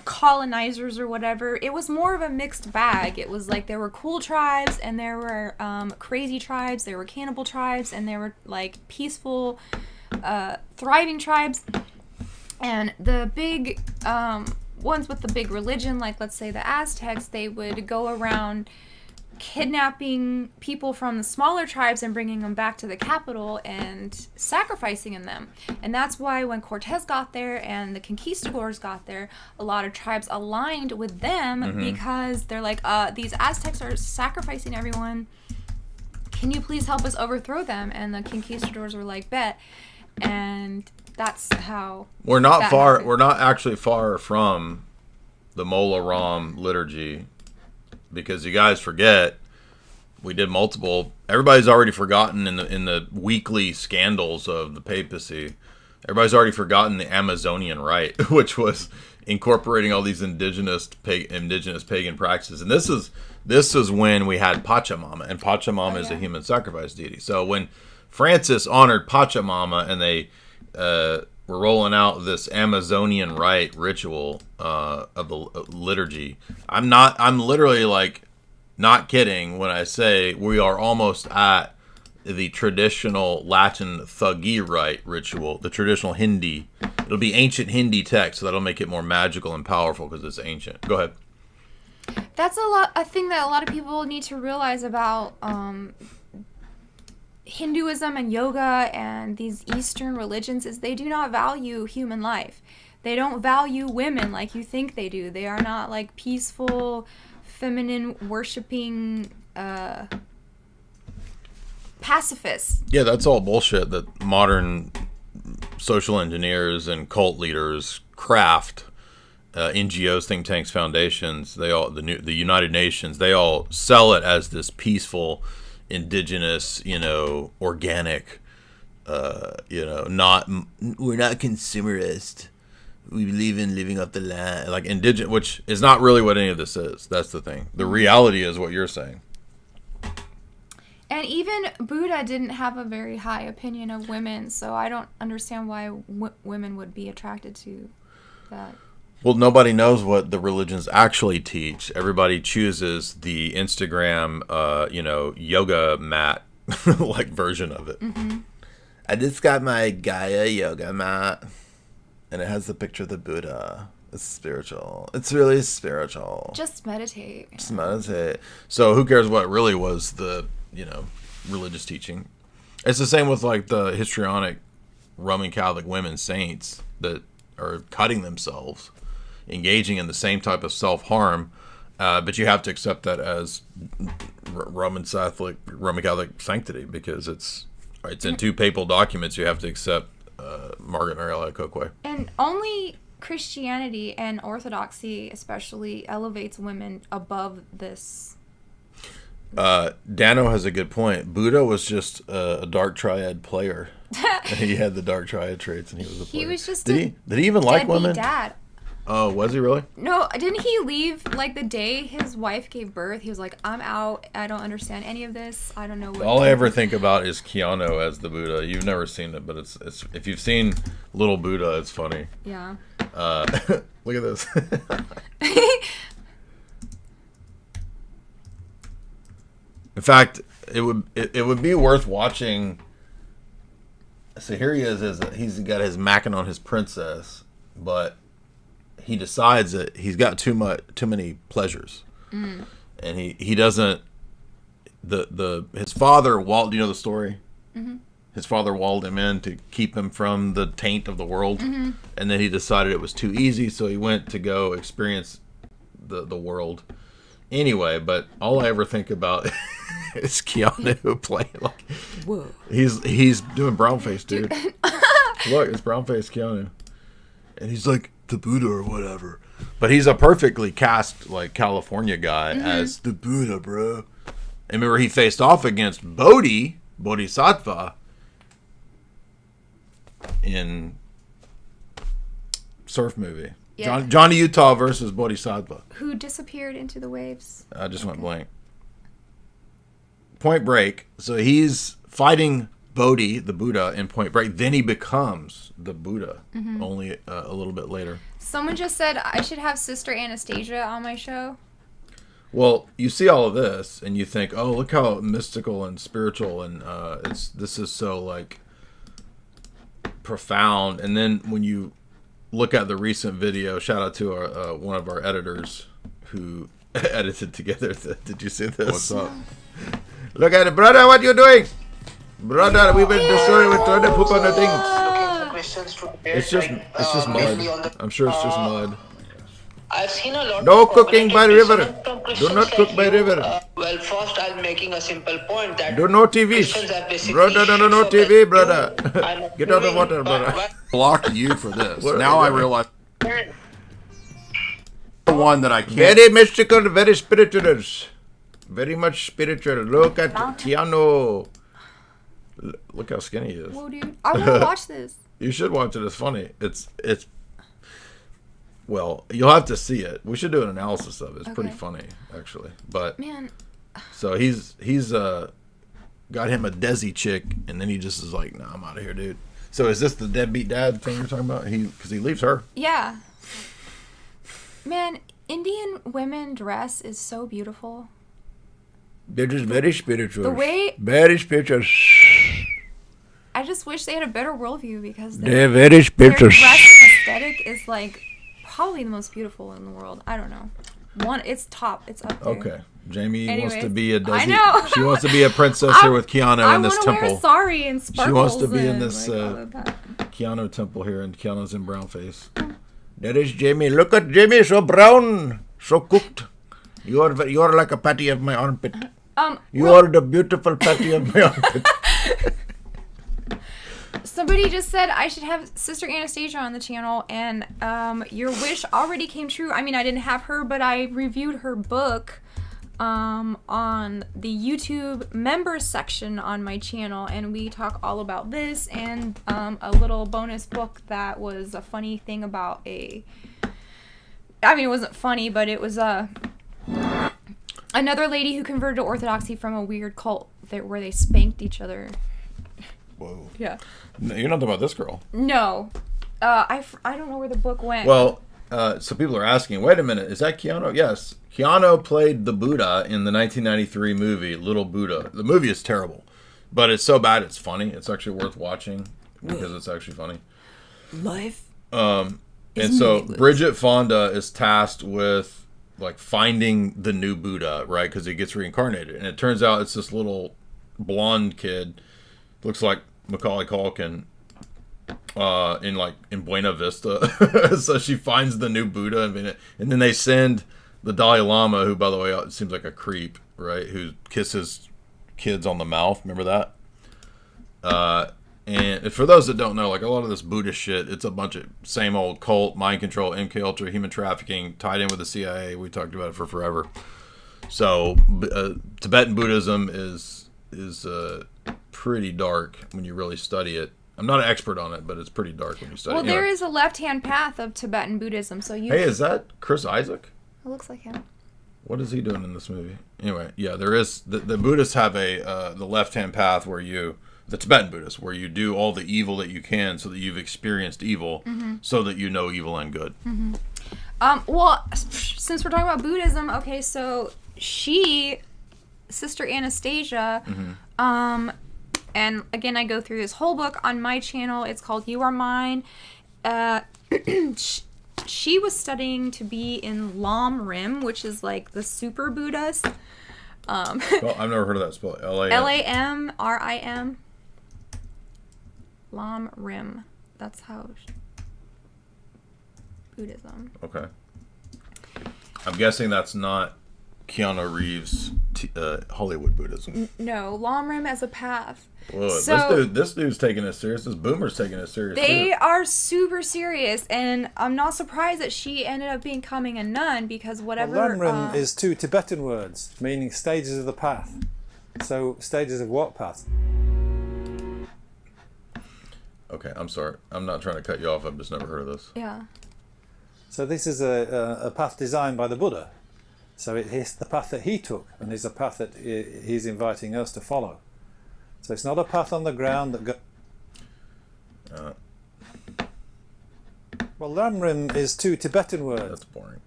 colonizers or whatever. It was more of a mixed bag. It was like there were cool tribes and there were crazy tribes, there were cannibal tribes, and there were like peaceful, thriving tribes. And the big ones with the big religion, like let's say the Aztecs, they would go around kidnapping people from the smaller tribes and bringing them back to the capital and sacrificing them. And that's why when Cortez got there and the conquistadors got there, a lot of tribes aligned with them because they're like, these Aztecs are sacrificing everyone. Can you please help us overthrow them? And the conquistadors were like, bet. And that's how we're not happened. We're not actually far from the Mola Ram liturgy. Because you guys forget, we did multiple. Everybody's already forgotten in the weekly scandals of the papacy. Everybody's already forgotten the Amazonian Rite, which was incorporating all these indigenous pagan practices. And this is when we had Pachamama, and Pachamama is a human sacrifice deity. So when Francis honored Pachamama, and they were rolling out this Amazonian Rite ritual of the liturgy. I'm literally like not kidding when I say we are almost at the traditional Latin Thuggee Rite ritual, the traditional Hindi. It'll be ancient Hindi text, so that'll make it more magical and powerful because it's ancient. Go ahead. That's a thing that a lot of people need to realize about Hinduism and yoga and these Eastern religions is they do not value human life. They don't value women like you think they do. They are not like peaceful, feminine, worshiping pacifists. Yeah, that's all bullshit that modern social engineers and cult leaders craft. NGOs, think tanks, foundations, the United Nations, they all sell it as this peaceful, indigenous, organic, we're not consumerist. We believe in living off the land, like indigenous, which is not really what any of this is. That's the thing. The reality is what you're saying. And even Buddha didn't have a very high opinion of women, so I don't understand why women would be attracted to that. Well, nobody knows what the religions actually teach. Everybody chooses the Instagram, yoga mat like version of it. Mm-hmm. I just got my Gaia yoga mat, and it has the picture of the Buddha. It's spiritual. It's really spiritual. Just meditate. Just meditate. So who cares what really was the, religious teaching? It's the same with like the histrionic Roman Catholic women saints that are cutting themselves, engaging in the same type of self-harm, but you have to accept that as Roman Catholic sanctity because it's in two papal documents. You have to accept Margaret Mary Alacoque. And only Christianity and Orthodoxy especially elevates women above this. Dano has a good point. Buddha was just a dark triad player. He had the dark triad traits, and he was a player. He was just did he even like women? Dad. Oh, was he really? No, didn't he leave like the day his wife gave birth? He was like, I'm out. I don't understand any of this. I don't know what. All I ever think about is Keanu as the Buddha. You've never seen it, but it's if you've seen Little Buddha, it's funny. Yeah. Look at this. In fact, it would be worth watching. So here he is. He's got his macking on his princess, but he decides that he's got too many pleasures, and he doesn't. His father Walt. Do you know the story? Mm-hmm. His father walled him in to keep him from the taint of the world, and then he decided it was too easy, so he went to go experience the world. Anyway, but all I ever think about is Keanu playing like. Whoa. He's doing brown face, dude. Look, it's brown face Keanu, and he's like the Buddha or whatever. But he's a perfectly cast like California guy as the Buddha, bro. And remember, he faced off against Bodhisattva in Surf movie. Yeah. Johnny Utah versus Bodhisattva. Who disappeared into the waves. I just went blank. Point Break. So he's fighting Bodhi, the Buddha, in Point Break. Then he becomes the Buddha, only a little bit later. Someone just said I should have Sister Anastasia on my show. Well, you see all of this, and you think, oh, look how mystical and spiritual, and this is so, like, profound. And then when you look at the recent video, shout out to our one of our editors who edited together. Did you see this? What's up? Look at it, brother. What you doing, brother? We've been destroyed with trying to poop on the things. It's just mud. I'm sure it's just mud. I've seen a lot no of cooking by river. Do not cook by river. Well, first I'm making a simple point that do no TV. Brother, no TV, brother. Get out of water, brother. Block you for this. Now I realize the one that I can't. Very mystical, very spiritual. Very much spiritual. Look at Keanu. Look how skinny he is. Whoa, dude. I want to watch this. You should watch it. It's funny. It's well, you'll have to see it. We should do an analysis of it. It's pretty funny, actually. But man, so he's got him a Desi chick, and then he just is like, "Nah, I'm out of here, dude." So is this the deadbeat dad thing you're talking about? Because he leaves her. Yeah. Man, Indian women dress is so beautiful. They're just very spiritual. The way very spiritual. I just wish they had a better worldview because they're very spiritual. Their dress and aesthetic is like probably the most beautiful in the world. I don't know. It's top. It's up there. Okay. Jamie wants to be a Desi. I know. She wants to be a princess here with Keanu in this temple. I want to wear sari and sparkles. She wants to be in this Keanu temple here, and Keanu's in brown face. That is Jamie. Look at Jamie, so brown, so cooked. You're like a patty of my armpit. You are the beautiful patty of my armpit. Somebody just said I should have Sister Anastasia on the channel, and your wish already came true. I mean, I didn't have her, but I reviewed her book on the YouTube members section on my channel, and we talk all about this and a little bonus book that was a funny thing about it wasn't funny, but it was another lady who converted to Orthodoxy from a weird cult where they spanked each other. Whoa. Yeah. No, you're not talking about this girl. No. I don't know where the book went. Well, so people are asking, wait a minute, is that Keanu? Yes. Keanu played the Buddha in the 1993 movie, Little Buddha. The movie is terrible, but it's so bad it's funny. It's actually worth watching because it's actually funny. Life. And so Bridget Fonda is tasked with like finding the new Buddha, right? Because he gets reincarnated. And it turns out it's this little blonde kid. Looks like Macaulay Culkin in Buena Vista. So she finds the new Buddha, and then they send the Dalai Lama, who, by the way, seems like a creep, right? Who kisses kids on the mouth. Remember that? And for those that don't know, like a lot of this Buddhist shit, it's a bunch of same old cult, mind control, MK Ultra, human trafficking, tied in with the CIA. We talked about it for forever. So Tibetan Buddhism is pretty dark when you really study it. I'm not an expert on it, but it's pretty dark when you study it. Well, there is a left-hand path of Tibetan Buddhism, so you. Hey, is that Chris Isaac? It looks like him. What is he doing in this movie? Anyway, yeah, there is the Buddhists have the left-hand path where the Tibetan Buddhists, where you do all the evil that you can, so that you've experienced evil, so that you know evil and good. Mm-hmm. Well, since we're talking about Buddhism, okay, so Sister Anastasia, and again, I go through this whole book on my channel. It's called You Are Mine. she was studying to be in Lam Rim, which is like the super Buddhas. Well, I've never heard of that spell. Lamrim. Lam Rim. That's how Buddhism. Okay. I'm guessing that's not Keanu Reeves' Hollywood Buddhism. No, Lam Rim as a path. Whoa, So, this dude's taking it serious. This boomer's taking it serious. they too. are super serious, and I'm not surprised that she ended up becoming a nun because whatever. Lamrim is two Tibetan words meaning stages of the path. So stages of what path? Okay, I'm sorry. I'm not trying to cut you off. I've just never heard of this. Yeah. So this is a path designed by the Buddha. So it's the path that he took, and is a path that he's inviting us to follow. So it's not a path on the ground that Well, Lamrim is two Tibetan words. That's boring.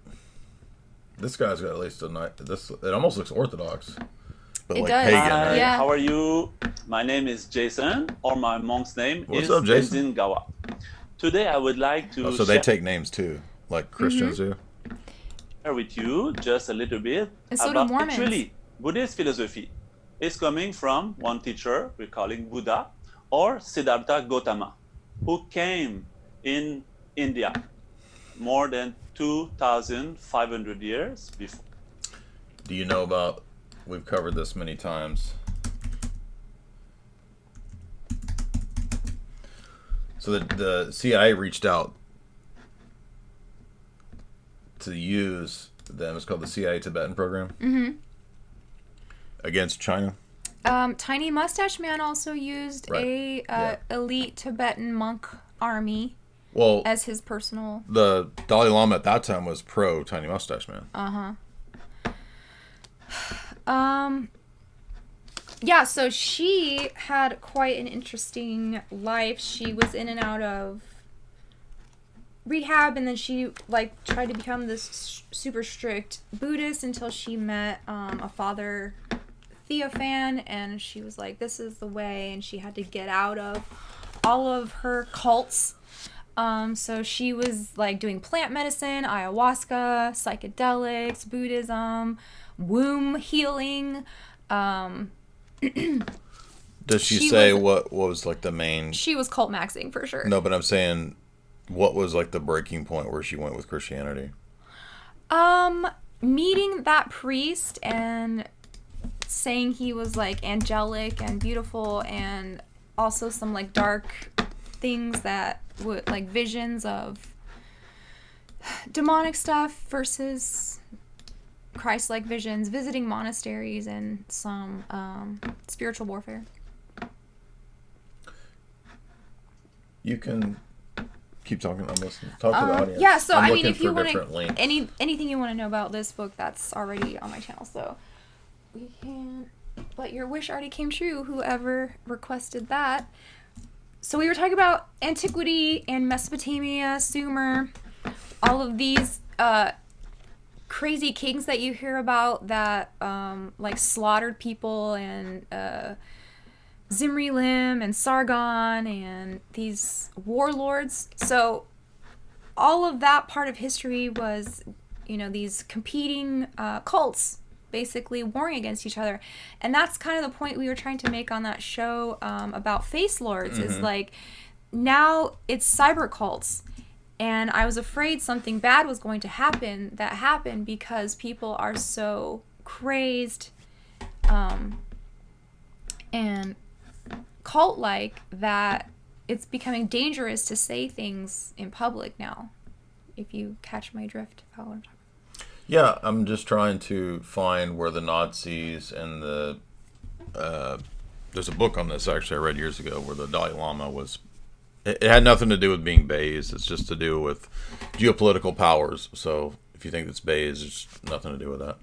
This guy's got at least a night. It almost looks orthodox, but It like does. pagan. Hi, Right? Yeah. how are you? My name is Jason, or my monk's name What's is up, Jason? Tenzin Gawa. Today I would like to Oh, so they take names too, like Christians do. share with you just a little bit And so do about Mormons. actually Buddhist philosophy. It's coming from one teacher we're calling Buddha, or Siddhartha Gautama, who came in India more than 2,500 years before. Do you know about? We've covered this many times. So the CIA reached out to use them. It's called the CIA Tibetan Program. Against China. Tiny Mustache Man also used Right. a Yeah. elite Tibetan monk army Well, as his personal. the Dalai Lama at that time was pro Tiny Mustache Man. Yeah, so she had quite an interesting life. She was in and out of rehab, and then she like tried to become this super strict Buddhist until she met a Father Theophan, and she was like, this is the way, and she had to get out of all of her cults. So she was like doing plant medicine, ayahuasca, psychedelics, Buddhism, womb healing. Does she She say was- what was like the main? She was cult maxing for sure. No, but I'm saying, what was like the breaking point where she went with Christianity? Meeting that priest and saying he was like angelic and beautiful, and also some like dark things that would like visions of demonic stuff versus Christ-like visions, visiting monasteries, and some spiritual warfare. You can keep talking. I'm listening. Talk to the audience. Yeah, so I'm I mean, looking if you for want different to links. anything you want to know about this book, that's already on my channel. So we can. But your wish already came true. Whoever requested that. So we were talking about antiquity and Mesopotamia, Sumer, all of these crazy kings that you hear about that like slaughtered people, and Zimri Lim and Sargon and these warlords. So all of that part of history was, you know, these competing cults basically warring against each other. And that's kind of the point we were trying to make on that show about face lords, is like, now it's cyber cults. And I was afraid something bad was going to happen. That happened because people are so crazed and cult-like that it's becoming dangerous to say things in public now, if you catch my drift about what I'm talking about. Yeah, I'm just trying to find where the Nazis and the there's a book on this actually I read years ago where the Dalai Lama was. It had nothing to do with being beige. It's just to do with geopolitical powers. So if you think it's beige, it's nothing to do with that.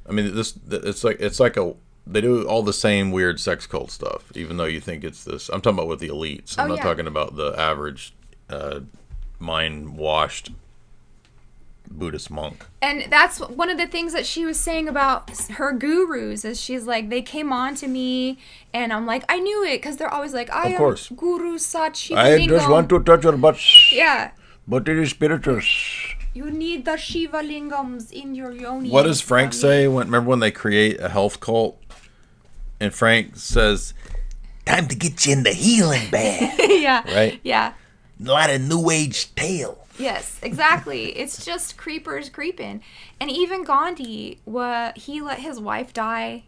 I mean, it's like they do all the same weird sex cult stuff, even though you think it's this. I'm talking about with the elites. I'm not talking about the average mind washed Buddhist monk. And that's one of the things that she was saying about her gurus, is she's like, they came on to me and I'm like, I knew it, because they're always like, I am course. Guru Sat Shiva I just Lingam." want to touch your butt. Yeah. But it is spiritus. You need the Shiva lingams in your yoni. What does Frank say? Remember when they create a health cult? And Frank says, time to get you in the healing bag. Yeah. Right? Yeah. A lot of new age tale. Yes, exactly. It's just creepers creeping. And even Gandhi, he let his wife die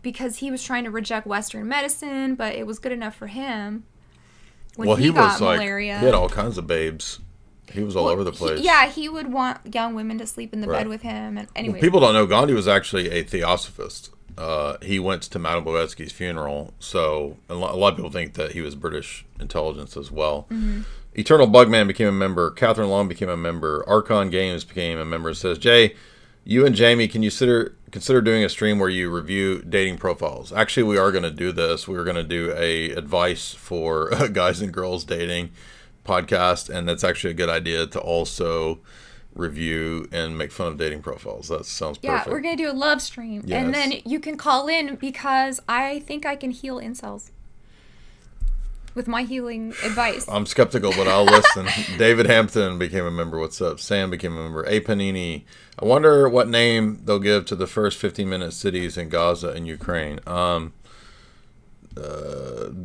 because he was trying to reject Western medicine, but it was good enough for him. When he got malaria. He had all kinds of babes. He was all over the place. He would want young women to sleep in the bed with him. And anyway, people don't know Gandhi was actually a theosophist. He went to Madame Blavatsky's funeral, so a lot of people think that he was British intelligence as well. Mm-hmm. Eternal Bugman became a member. Catherine Long became a member. Archon Games became a member. It says, Jay, you and Jamie, can you consider doing a stream where you review dating profiles? Actually, we are going to do this. We're going to do a advice for guys and girls dating podcast, and that's actually a good idea to also review and make fun of dating profiles. That sounds perfect. Yeah, we're going to do a love stream. Yes. And then you can call in because I think I can heal incels with my healing advice. I'm skeptical, but I'll listen. David Hampton became a member. What's up? Sam became a member. A Panini. I wonder what name they'll give to the first 15-minute cities in Gaza and Ukraine.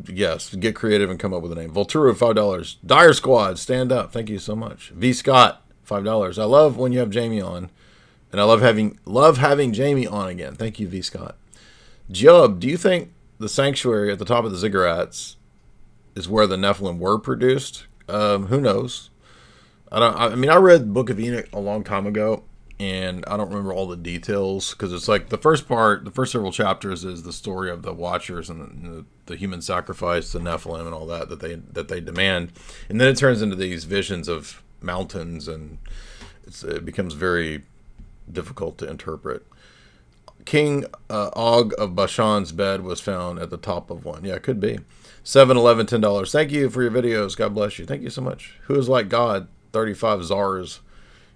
Yes, get creative and come up with a name. Volturu, $5. Dyer Squad, stand up. Thank you so much. V Scott, $5. I love when you have Jamie on, and I love having Jamie on again. Thank you, V Scott. Jub, do you think the sanctuary at the top of the ziggurats is where the Nephilim were produced? Who knows? I mean, I read Book of Enoch a long time ago, and I don't remember all the details because it's like the first several chapters is the story of the Watchers and the human sacrifice, the Nephilim, and all that they demand, and then it turns into these visions of mountains, and it becomes very difficult to interpret. King Og of Bashan's bed was found at the top of one. Yeah, it could be. 7-Eleven, $10. Thank you for your videos. God bless you. Thank you so much. Who is like God? 35 Czars.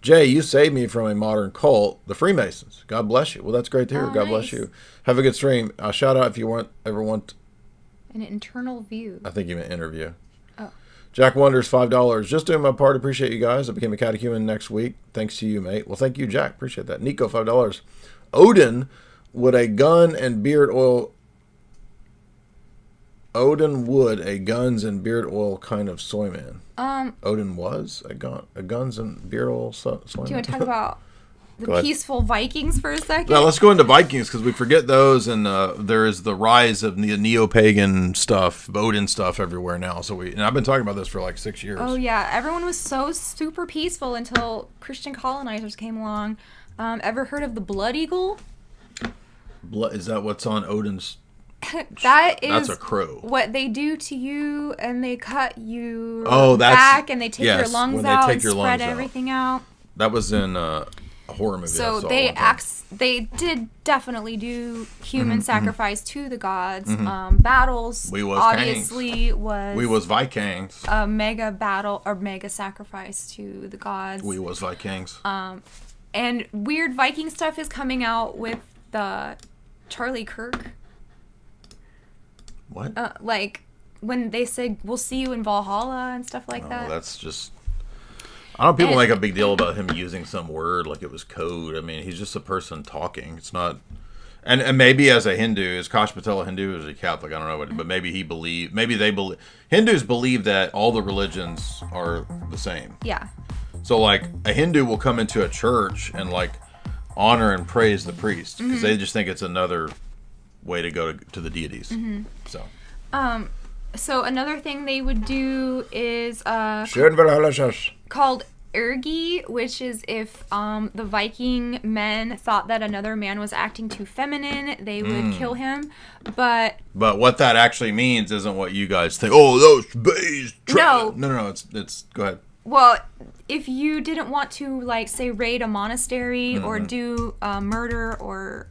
Jay, you saved me from a modern cult, the Freemasons. God bless you. Well, that's great to hear. God bless you. Have a good stream. Shout out if you ever want an internal view. I think you meant interview. Oh. Jack Wonders, $5. Just doing my part. Appreciate you guys. I became a catechumen next week. Thanks to you, mate. Well, thank you, Jack. Appreciate that. Nico, $5. Odin, would a guns and beard oil kind of soy man. Odin was a guns and beard oil soy man. Do you want to talk about the peaceful Vikings for a second? Yeah, let's go into Vikings because we forget those, and there is the rise of the neo-pagan stuff, Odin stuff everywhere now. And I've been talking about this for like 6 years. Oh yeah, everyone was so super peaceful until Christian colonizers came along. Ever heard of the Blood Eagle? Is that what's on Odin's? That's a crow. What they do to you, and they cut you back, and they take your lungs out and spread everything out. That was in a horror movie. So they did definitely do human sacrifice to the gods. Battles we was Vikings. A mega battle or mega sacrifice to the gods. We was Vikings. And weird Viking stuff is coming out with the Charlie Kirk. What? Like when they say we'll see you in Valhalla and stuff like that. That's just. I don't know. People make a big deal about him using some word like it was code. I mean, he's just a person talking. It's not. And maybe as a Hindu, is Kash Patel a Hindu or is he Catholic? I don't know. But maybe they believe. Hindus believe that all the religions are the same. Yeah. So like a Hindu will come into a church and like honor and praise the priest because they just think it's another way to go to the deities. So another thing they would do is called ergi, which is if the Viking men thought that another man was acting too feminine, they would kill him. But what that actually means isn't what you guys think. Oh, those bays. No. It's go ahead. Well, if you didn't want to, like, say, raid a monastery or do murder or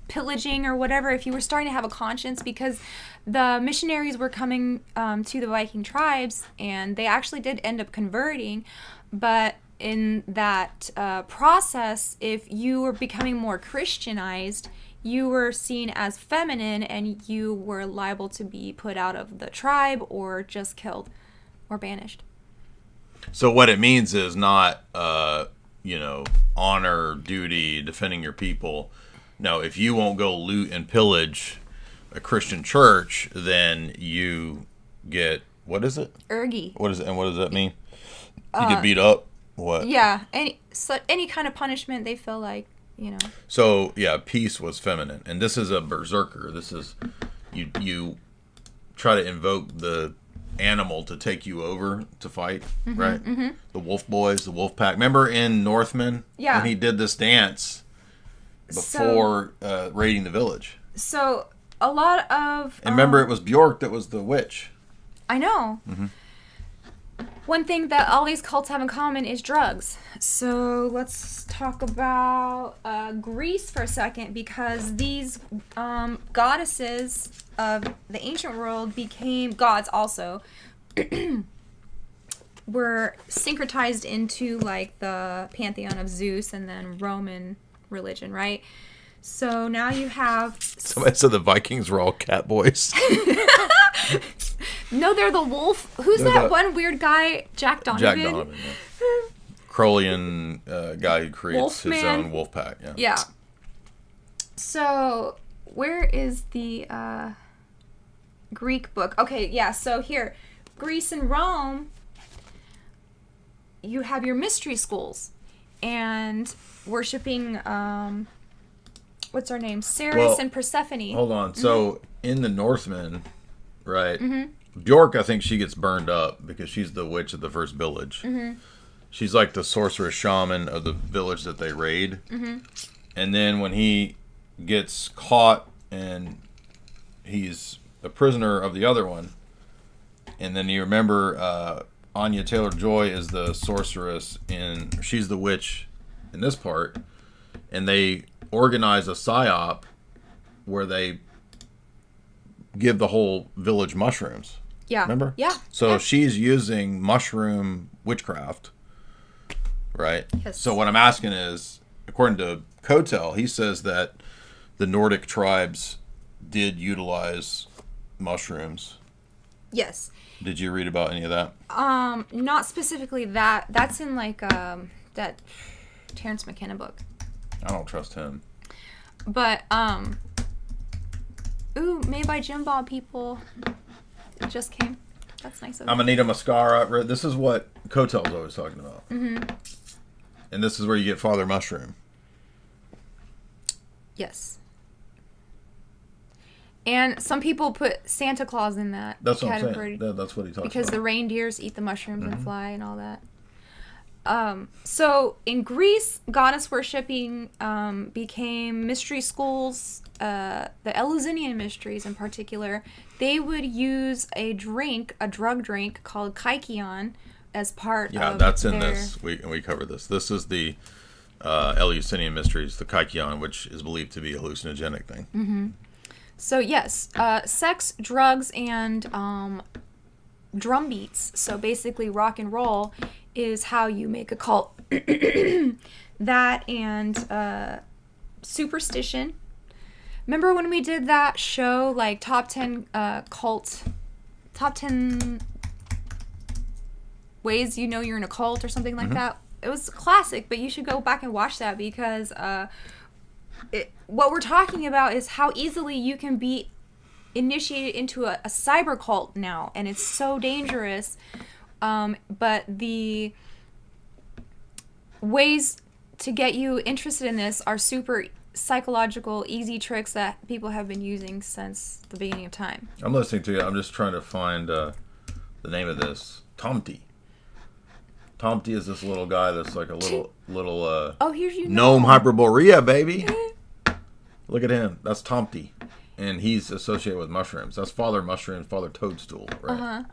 pillaging or whatever, if you were starting to have a conscience, because the missionaries were coming to the Viking tribes, and they actually did end up converting, but in that process, if you were becoming more Christianized, you were seen as feminine, and you were liable to be put out of the tribe or just killed or banished. So what it means is not, honor, duty, defending your people. No, if you won't go loot and pillage a Christian church, then you get, what is it? Ergi. What is it? And what does that mean? You get beat up? What? Yeah, any kind of punishment they feel like, So, yeah, peace was feminine. And this is a berserker. This is, you try to invoke the animal to take you over to fight, right? Mm-hmm. The wolf boys, the wolf pack. Remember in Northman? Yeah. When he did this dance before raiding the village. So, a lot of... And remember, it was Bjork that was the witch. I know. Mm-hmm. One thing that all these cults have in common is drugs. So let's talk about Greece for a second, because these goddesses of the ancient world became gods also. Were syncretized into like the pantheon of Zeus and then Roman religion, right? So now you have... Somebody said the Vikings were all cat boys. No, they're the wolf. Who's that one weird guy? Jack Donovan? Jack Donovan, yeah. Crowleyan guy who creates his Wolfman. own wolf pack. Yeah. Yeah. So, where is the Greek book? Okay, yeah, so here. Greece and Rome, you have your mystery schools. And worshipping, what's her name? Ceres and Persephone. Hold on. So, in the Northmen, right? Bjork, I think she gets burned up because she's the witch of the first village. She's like the sorceress shaman of the village that they raid. And then when he gets caught and he's a prisoner of the other one, and then you remember Anya Taylor-Joy is the sorceress she's the witch in this part, and they organize a psyop where they give the whole village mushrooms. Yeah. Remember? Yeah. So she's using mushroom witchcraft, right? Yes. So what I'm asking is, according to Kotel, he says that the Nordic tribes did utilize mushrooms. Yes. Did you read about any of that? Not specifically that. That's in like that Terrence McKenna book. I don't trust him. But made by Jim Bob people. It just came. That's nice of I'm gonna need a mascara. This is what Kotel's always talking about. And this is where you get Father Mushroom. Yes. And some people put Santa Claus in that That's what category. I'm saying. That's what he talks Because about. the reindeers eat the mushrooms and fly and all that. So in Greece, goddess worshipping became mystery schools. The Eleusinian mysteries in particular, they would use a drug drink called kykeon as part of Yeah, that's in this. We cover this. This is the Eleusinian mysteries, the kykeon, which is believed to be a hallucinogenic thing. So yes, sex, drugs, and drum beats. So basically, rock and roll is how you make a cult. That and superstition. Remember when we did that show, like top 10 ways you know you're in a cult or something like that? It was classic, but you should go back and watch that because what we're talking about is how easily you can be initiated into a cyber cult now, and it's so dangerous. But the ways to get you interested in this are super psychological, easy tricks that people have been using since the beginning of time. I'm listening to you. I'm just trying to find the name of this. Tomty. Tomty is this little guy that's like a little Here's you gnome hyperborea, baby. Look at him. That's Tomty. And he's associated with mushrooms. That's Father Mushroom, Father Toadstool, right?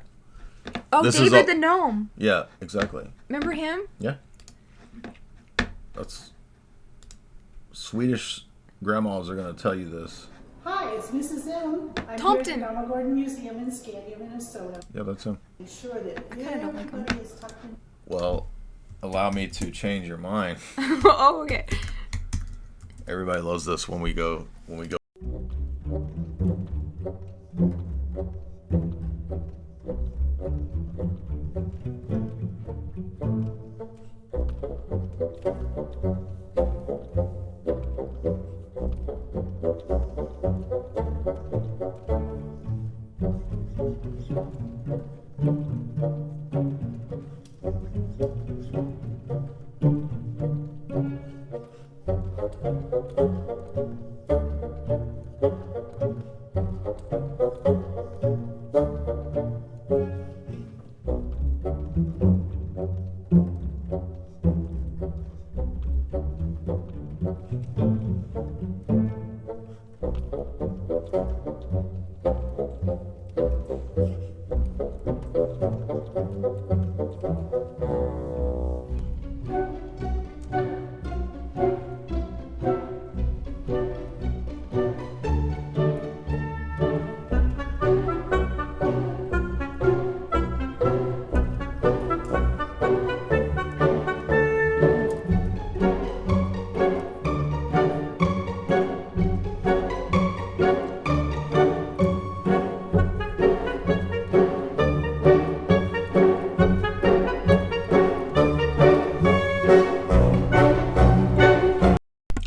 Oh, This David is the gnome. Yeah, exactly. Remember him? Yeah. That's Swedish grandmas are going to tell you this. Hi, it's Mrs. M. I'm Tompton. here at the Donald Gordon Museum in Scandia, Minnesota. Yeah, that's him. I'm sure that kinda don't like him. everybody is talking. Well, allow me to change your mind. Oh, okay. Everybody loves this when we go.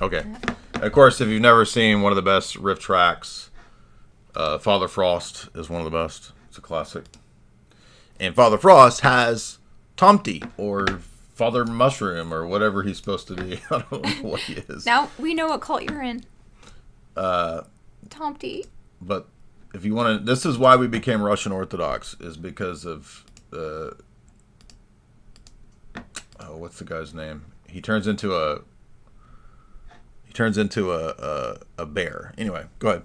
Okay. Of course, if you've never seen one of the best riff tracks, Father Frost is one of the best. It's a classic. And Father Frost has Tomty, or Father Mushroom, or whatever he's supposed to be. I don't know what he is. Now we know what cult you're in. Tomty. But if you want to, this is why we became Russian Orthodox, is because of what's the guy's name? He turns into a bear. Anyway, go ahead.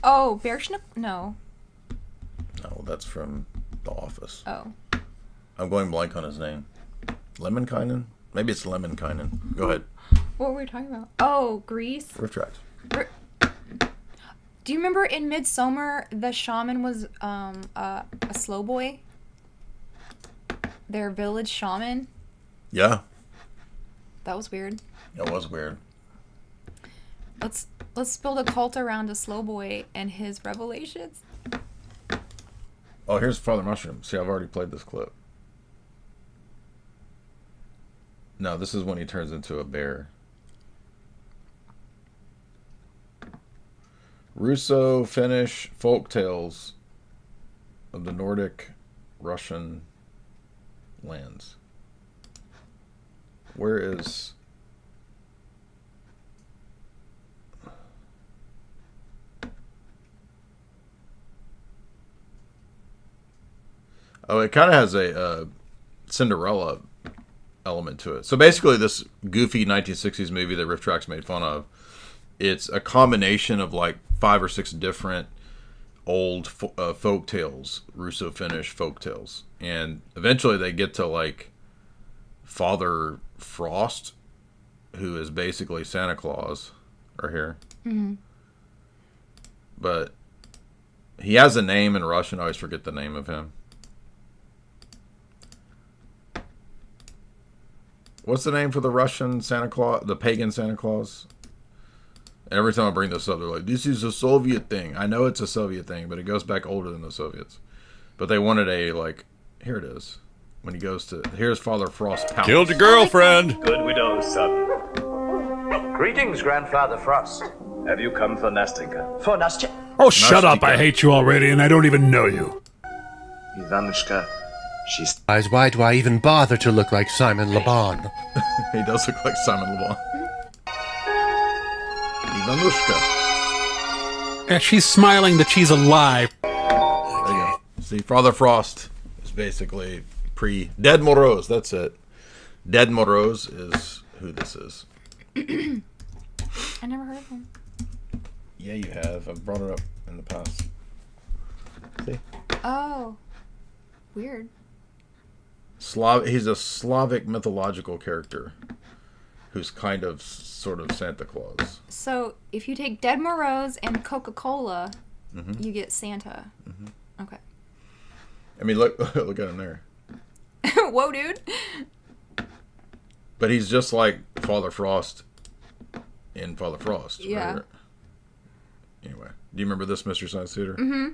Oh, Bear Schnook? No. No, that's from The Office. Oh. I'm going blank on his name. Lemminkainen? Maybe it's Lemminkainen. Go ahead. What were we talking about? Oh, Grease. Riff tracks. Do you remember in Midsummer the shaman was a slow boy? Their village shaman? Yeah. That was weird. It was weird. Let's build a cult around a slow boy and his revelations. Oh, here's Father Mushroom. See, I've already played this clip. No, this is when he turns into a bear. Russo-Finnish folk tales of the Nordic Russian lands. Where is... Oh, it kind of has a Cinderella element to it. So basically, this goofy 1960s movie that Riff Tracks made fun of, it's a combination of like 5 or 6 different old folk tales, Russo-Finnish folk tales, and eventually they get to like Father Frost, who is basically Santa Claus, right here. Mm-hmm. But he has a name in Russian. I always forget the name of him. What's the name for the Russian Santa Claus, the pagan Santa Claus? And every time I bring this up, they're like, this is a Soviet thing. I know it's a Soviet thing, but it goes back older than the Soviets. But they wanted a, like, here it is. When he goes to, here's Father Frost's palace. Killed your girlfriend. Good widow's son. Greetings, Grandfather Frost. Have you come for Nastinka? For Nastya? Oh, shut up. I hate you already, and I don't even know you. Ivanushka, she's... Why do I even bother to look like Simon Le Bon? He does look like Simon Le Bon. Ivanushka. Yeah, she's smiling that she's alive. There you go. See, Father Frost is basically Dead Moroz. That's it. Dead Moroz is who this is. I never heard of him. Yeah, you have. I've brought it up in the past. See? Oh. Weird. He's a Slavic mythological character who's kind of sort of Santa Claus. So if you take Dead Moroz and Coca-Cola, you get Santa. Mm-hmm. Okay. I mean, look at him there. Whoa, dude. But he's just like Father Frost in Father Frost. Yeah. Right? Anyway, do you remember this, Mr. Science Theater? Mm-hmm.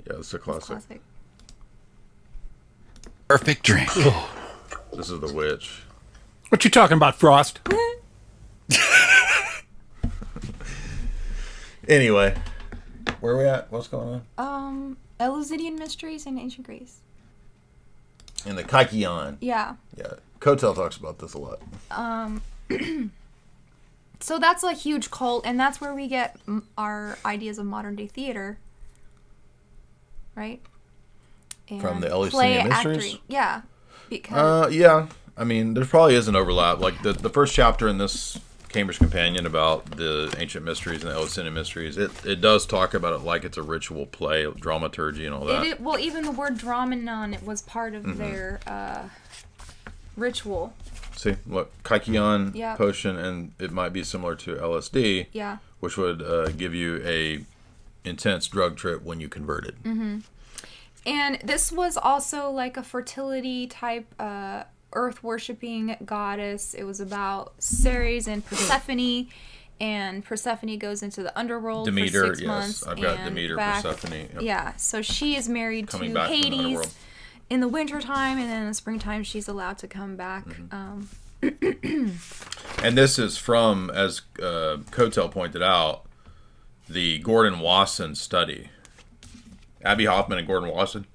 Yeah, it's a classic. Perfect drink. This is the witch. What you talking about, Frost? Anyway, where are we at? What's going on? Eleusinian Mysteries and Ancient Greece. And the Kaikion. Yeah. Yeah. Kotel talks about this a lot. So that's a huge cult, and that's where we get our ideas of modern day theater, right? And From the Eleusinian Mysteries? acting. Yeah. Because Yeah. I mean, there probably is an overlap. Like the first chapter in this Cambridge Companion about the ancient mysteries and the Eleusinian mysteries, it does talk about it like it's a ritual play, dramaturgy, and all that. well, even the word dramenon, it was part of their ritual. See, look, Kaikion Yeah. potion, and it might be similar to LSD, Yeah. which would give you a intense drug trip when you converted. And this was also like a fertility type earth worshipping goddess. It was about Ceres and Persephone, and Persephone goes into the underworld Demeter, for 6 months. I've got and Demeter, back. Persephone. Yep. Yeah, so she is married Coming to back from the Hades underworld. in the wintertime, and then in the springtime she's allowed to come back. And this is from, as Kotel pointed out, the Gordon Wasson study. Abby Hoffman and Gordon Wasson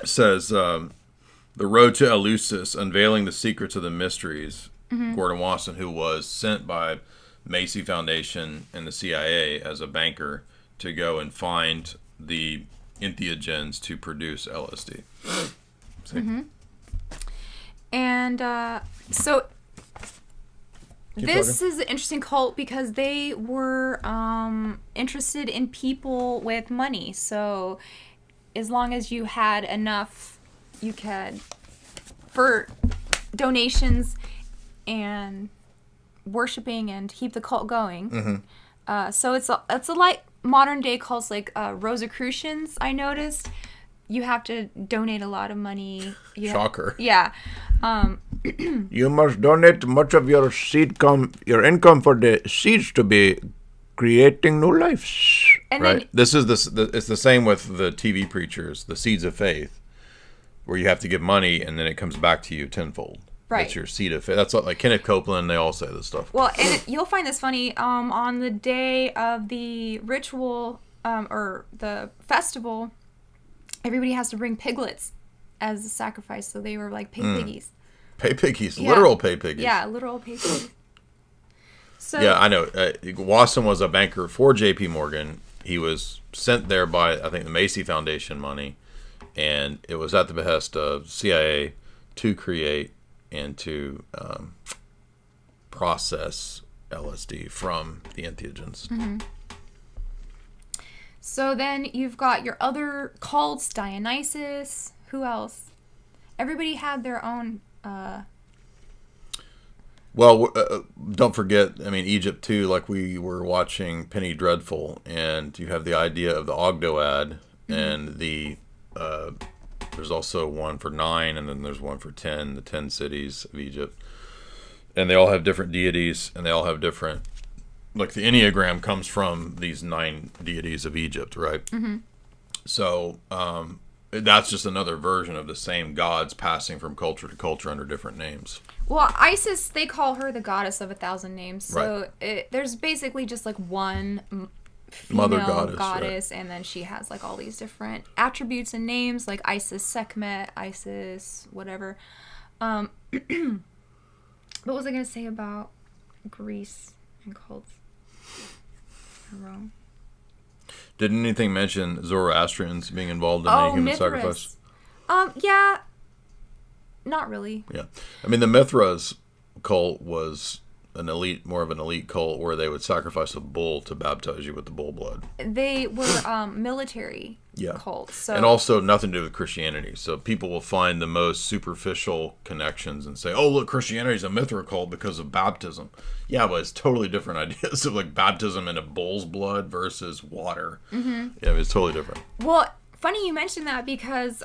says, The Road to Eleusis, Unveiling the Secrets of the Mysteries. Gordon Wasson, who was sent by Macy Foundation and the CIA as a banker to go and find the entheogens to produce LSD. See? And so this talking. is an interesting cult because they were interested in people with money. So as long as you had enough, you could, for donations and worshiping and keep the cult going. So it's a like modern day cults like Rosicrucians, I noticed. You have to donate a lot of money. Shocker. Yeah. You must donate much of your your income for the seeds to be creating new lives. And Right. then This is it's the same with the TV preachers, the seeds of faith, where you have to give money and then it comes back to you tenfold. Right. That's your seed of faith. That's what, like Kenneth Copeland, they all say this stuff. well, and you'll find this funny. On the day of the ritual or the festival, everybody has to bring piglets as a sacrifice. So they were like pay piggies. Pay piggies, Yeah. literal pay piggies. Yeah, literal pay piggies. So Yeah, I know. Wasson was a banker for J.P. Morgan. He was sent there by, I think, the Macy Foundation money, and it was at the behest of CIA to create and to process LSD from the entheogens. So then you've got your other cults, Dionysus. Who else? Everybody had their own. Well, don't forget, I mean, Egypt too, like we were watching Penny Dreadful, and you have the idea of the Ogdoad, and the there's also one for 9, and then there's one for 10, the 10 cities of Egypt. And they all have different deities, and they all have different, like the Enneagram comes from these 9 deities of Egypt, right? So that's just another version of the same gods passing from culture to culture under different names. Well, Isis, they call her the goddess of 1,000 names. So there's basically just like one female Mother goddess, goddess, and then she has like all these different attributes and names, like Isis Sekhmet, Isis whatever. What was I going to say about Greece and cults? I'm wrong. Did anything mention Zoroastrians being involved in any human sacrifice? Yeah, not really. Yeah. I mean, the Mithras cult was more of an elite cult where they would sacrifice a bull to baptize you with the bull blood. They were military Yeah. cults. So And also nothing to do with Christianity. So people will find the most superficial connections and say, oh, look, Christianity is a Mithra cult because of baptism. Yeah, but it's totally different ideas of like baptism in a bull's blood versus water. Yeah, it's totally different. Well, funny you mentioned that because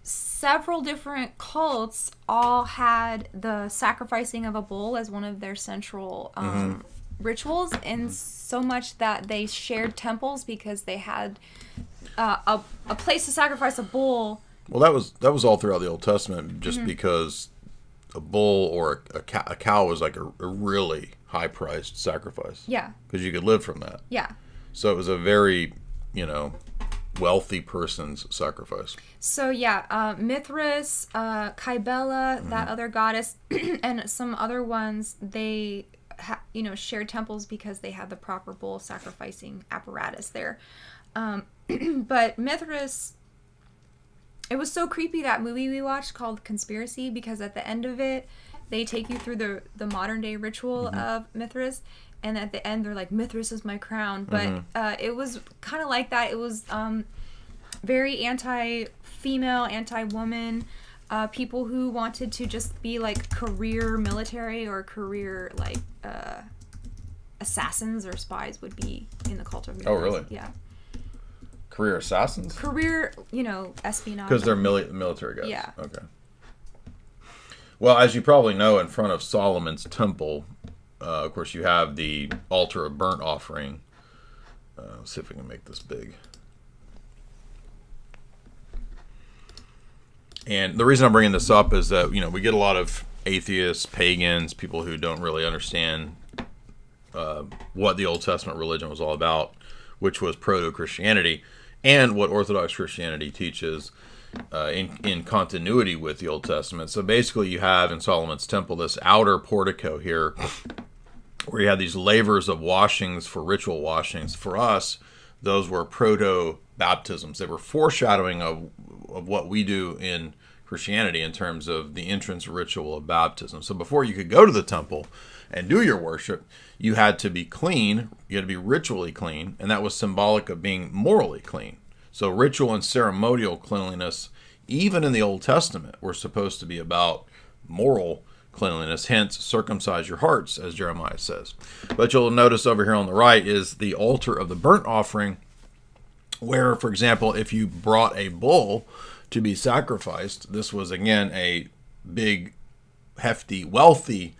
several different cults all had the sacrificing of a bull as one of their central rituals, and so much that they shared temples because they had a place to sacrifice a bull. Well, that was all throughout the Old Testament, just because a bull or a cow was like a really high-priced sacrifice. Yeah. Because you could live from that. Yeah. So it was a very, wealthy person's sacrifice. So yeah, Mithras, Kybella, that other goddess, and some other ones, they shared temples because they had the proper bull sacrificing apparatus there. But Mithras, it was so creepy, that movie we watched called Conspiracy, because at the end of it, they take you through the modern day ritual of Mithras. And at the end, they're like, Mithras is my crown. But it was kind of like that. It was very anti-female, anti-woman. People who wanted to just be like career military or career like assassins or spies would be in the cult of Mithras. Oh, really? Yeah. Career assassins? Career, espionage. Because they're military guys. Yeah. Okay. Well, as you probably know, in front of Solomon's temple, of course, you have the altar of burnt offering. Let's see if we can make this big. And the reason I'm bringing this up is that, we get a lot of atheists, pagans, people who don't really understand what the Old Testament religion was all about, which was proto-Christianity, and what Orthodox Christianity teaches in continuity with the Old Testament. So basically you have in Solomon's temple this outer portico here where you have these lavers of washings for ritual washings. For us, those were proto-baptisms. They were foreshadowing of what we do in Christianity in terms of the entrance ritual of baptism. So before you could go to the temple and do your worship, you had to be clean, you had to be ritually clean, and that was symbolic of being morally clean. So ritual and ceremonial cleanliness, even in the Old Testament, were supposed to be about moral cleanliness, hence circumcise your hearts, as Jeremiah says. But you'll notice over here on the right is the altar of the burnt offering, where, for example, if you brought a bull to be sacrificed, this was again a big, hefty, wealthy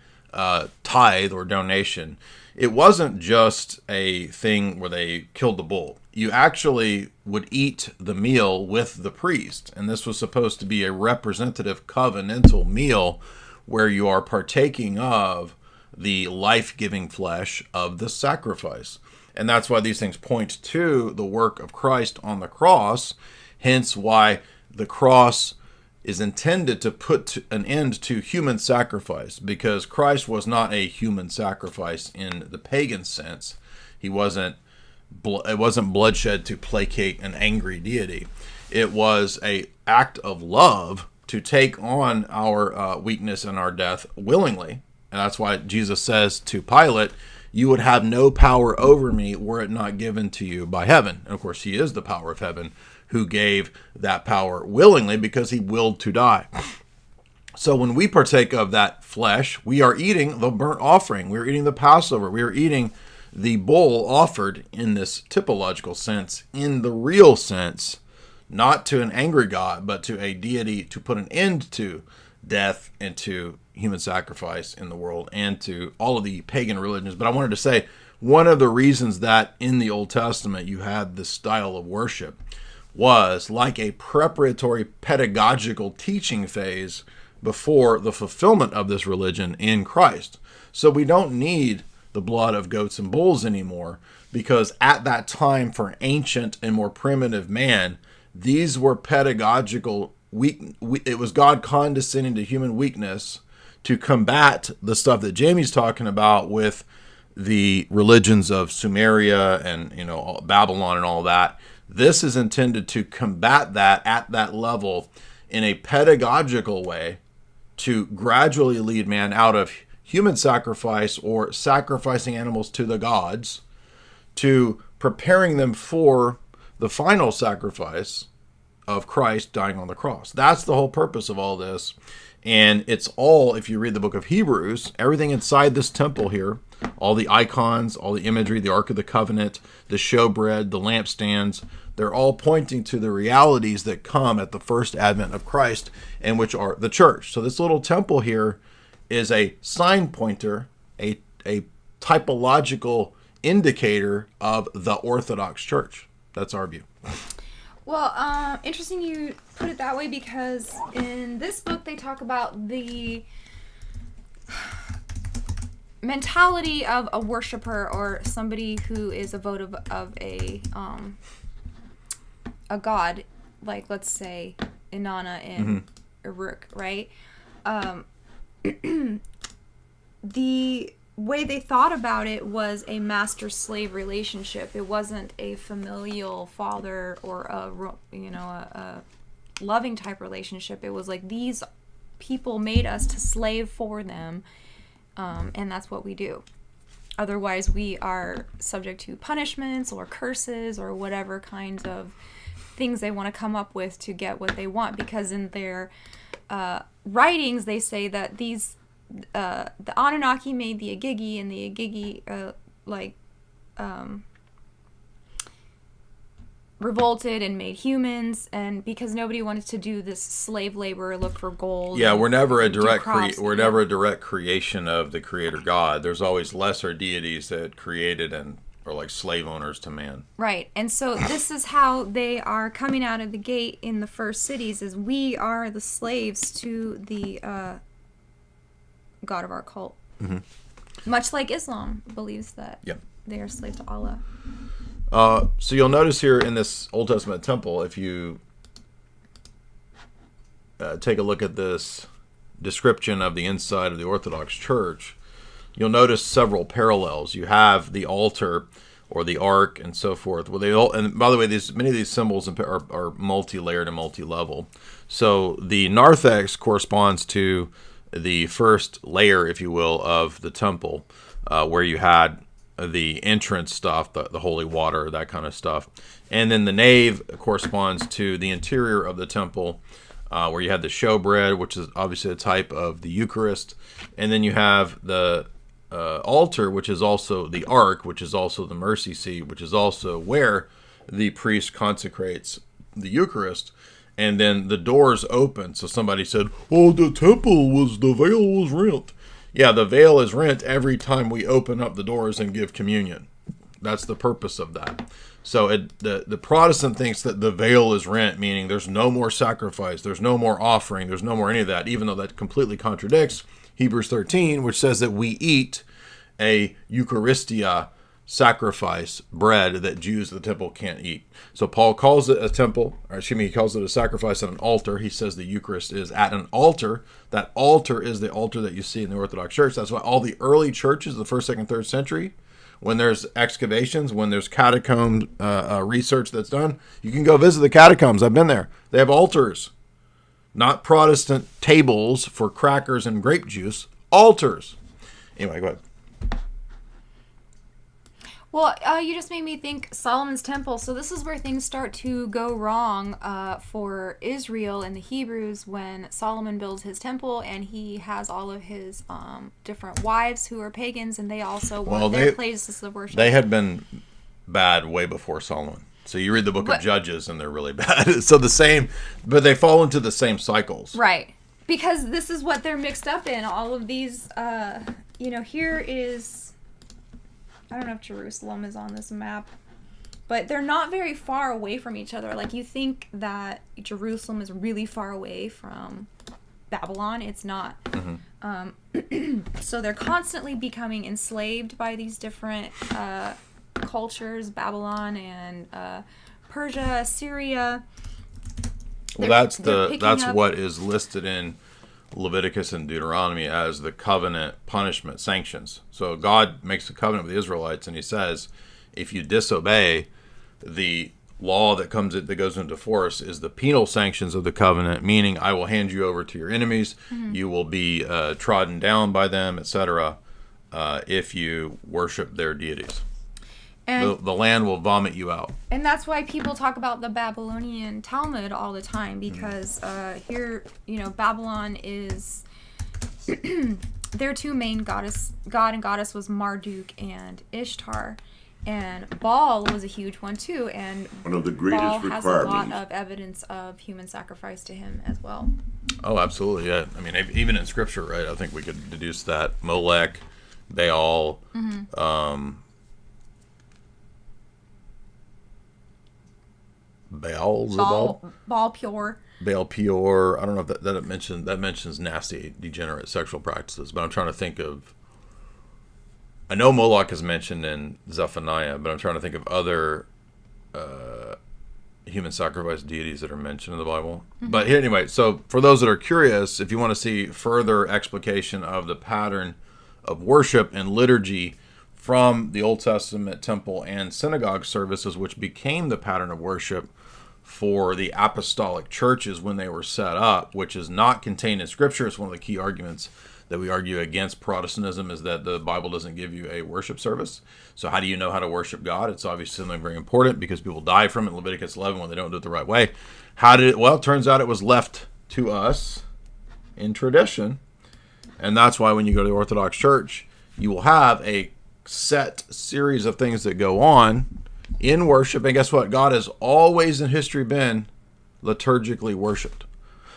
tithe or donation. It wasn't just a thing where they killed the bull. You actually would eat the meal with the priest, and this was supposed to be a representative covenantal meal where you are partaking of the life-giving flesh of the sacrifice. And that's why these things point to the work of Christ on the cross, hence why the cross is intended to put an end to human sacrifice, because Christ was not a human sacrifice in the pagan sense. It wasn't bloodshed to placate an angry deity. It was an act of love to take on our weakness and our death willingly. And that's why Jesus says to Pilate, you would have no power over me were it not given to you by heaven. And of course, he is the power of heaven who gave that power willingly because he willed to die. So when we partake of that flesh, we are eating the burnt offering. We are eating the Passover. We are eating the bull offered in this typological sense, in the real sense, not to an angry God, but to a deity to put an end to death and to human sacrifice in the world and to all of the pagan religions. But I wanted to say, one of the reasons that in the Old Testament you had this style of worship was like a preparatory pedagogical teaching phase before the fulfillment of this religion in Christ. So we don't need the blood of goats and bulls anymore, because at that time for ancient and more primitive man, these were pedagogical it was God condescending to human weakness to combat the stuff that Jamie's talking about with the religions of Sumeria and Babylon and all that. This is intended to combat that at that level in a pedagogical way to gradually lead man out of human sacrifice or sacrificing animals to the gods to preparing them for the final sacrifice of Christ dying on the cross. That's the whole purpose of all this. And it's all, if you read the book of Hebrews, everything inside this temple here, all the icons, all the imagery, the Ark of the Covenant, the showbread, the lampstands, they're all pointing to the realities that come at the first advent of Christ, and which are the church. So this little temple here is a sign pointer, a typological indicator of the Orthodox Church. That's our view. Well, interesting you put it that way, because in this book they talk about the mentality of a worshiper or somebody who is a votive of a god, like let's say Inanna and Uruk, right? The way they thought about it was a master-slave relationship. It wasn't a familial father or a loving type relationship. It was like these people made us to slave for them, and that's what we do. Otherwise, we are subject to punishments or curses or whatever kinds of things they want to come up with to get what they want. Because in their writings, they say that these the Anunnaki made the Agigi, and the Agigi revolted and made humans, and because nobody wanted to do this slave labor, look for gold. Yeah, we're never a direct never a direct creation of the Creator God. There's always lesser deities that created and are like slave owners to man. Right, and so this is how they are coming out of the gate in the first cities: is we are the slaves to the God of our cult. Much like Islam believes that they are slave to Allah. So you'll notice here in this Old Testament temple, if you take a look at this description of the inside of the Orthodox Church, you'll notice several parallels. You have the altar or the ark and so forth. Well, and by the way, many of these symbols are multi-layered and multi-level. So the narthex corresponds to the first layer, if you will, of the temple, where you had the entrance stuff, the holy water, that kind of stuff. And then the nave corresponds to the interior of the temple, where you had the showbread, which is obviously a type of the Eucharist. And then you have the altar, which is also the ark, which is also the mercy seat, which is also where the priest consecrates the Eucharist. And then the doors open. So somebody said, "Oh, the veil was rent." Yeah, the veil is rent every time we open up the doors and give communion. That's the purpose of that. So the Protestant thinks that the veil is rent, meaning there's no more sacrifice, there's no more offering, there's no more any of that, even though that completely contradicts Hebrews 13, which says that we eat a Eucharistia sacrifice bread that Jews at the temple can't eat. So Paul calls it a temple, he calls it a sacrifice at an altar. He says the Eucharist is at an altar. That altar is the altar that you see in the Orthodox Church. That's why all the early churches, the 1st, 2nd, 3rd century, when there's excavations, when there's catacomb research that's done, you can go visit the catacombs. I've been there. They have altars, not Protestant tables for crackers and grape juice, altars. Anyway, go ahead. Well, you just made me think Solomon's temple. So this is where things start to go wrong for Israel and the Hebrews when Solomon builds his temple, and he has all of his different wives who are pagans, and they also want their places of worship. They had been bad way before Solomon. So you read the book of Judges, and they're really bad. So but they fall into the same cycles. Right. Because this is what they're mixed up in. All of these, here is... I don't know if Jerusalem is on this map, but they're not very far away from each other. Like, you think that Jerusalem is really far away from Babylon. It's not. So they're constantly becoming enslaved by these different cultures, Babylon and Persia, Syria. Well, that's what is listed in Leviticus and Deuteronomy as the covenant punishment sanctions. So God makes a covenant with the Israelites, and he says, if you disobey, the law that goes into force is the penal sanctions of the covenant, meaning I will hand you over to your enemies, you will be trodden down by them, etc., if you worship their deities. And the land will vomit you out. And that's why people talk about the Babylonian Talmud all the time, because here, Babylon is... their two main god and goddess was Marduk and Ishtar. And Baal was a huge one, too. And one of the greatest Baal has a lot of evidence of human sacrifice to him as well. Oh, absolutely, yeah. I mean, even in Scripture, right, I think we could deduce that. Molech, Baal... Baal Pure. Baal Pure. I don't know if that mentions nasty, degenerate sexual practices, but I'm trying to think of I know Moloch is mentioned in Zephaniah, but I'm trying to think of other human sacrifice deities that are mentioned in the Bible. But anyway, so for those that are curious, if you want to see further explication of the pattern of worship and liturgy from the Old Testament temple and synagogue services, which became the pattern of worship for the apostolic churches when they were set up, which is not contained in Scripture. It's one of the key arguments that we argue against Protestantism, is that the Bible doesn't give you a worship service. So how do you know how to worship God? It's obviously something very important because people die from it in Leviticus 11 when they don't do it the right way. How did it? Well, it turns out it was left to us in tradition. And that's why when you go to the Orthodox Church, you will have a set series of things that go on in worship. And guess what? God has always in history been liturgically worshipped.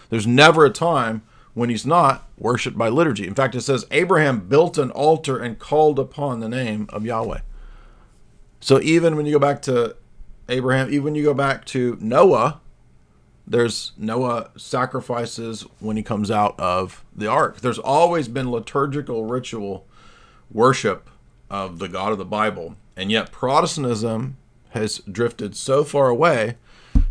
There's never a time when he's not worshipped by liturgy. In fact, it says Abraham built an altar and called upon the name of Yahweh. So even when you go back to Abraham, even when you go back to Noah, there's Noah sacrifices when he comes out of the ark. There's always been liturgical ritual worship of the God of the Bible. And yet Protestantism has drifted so far away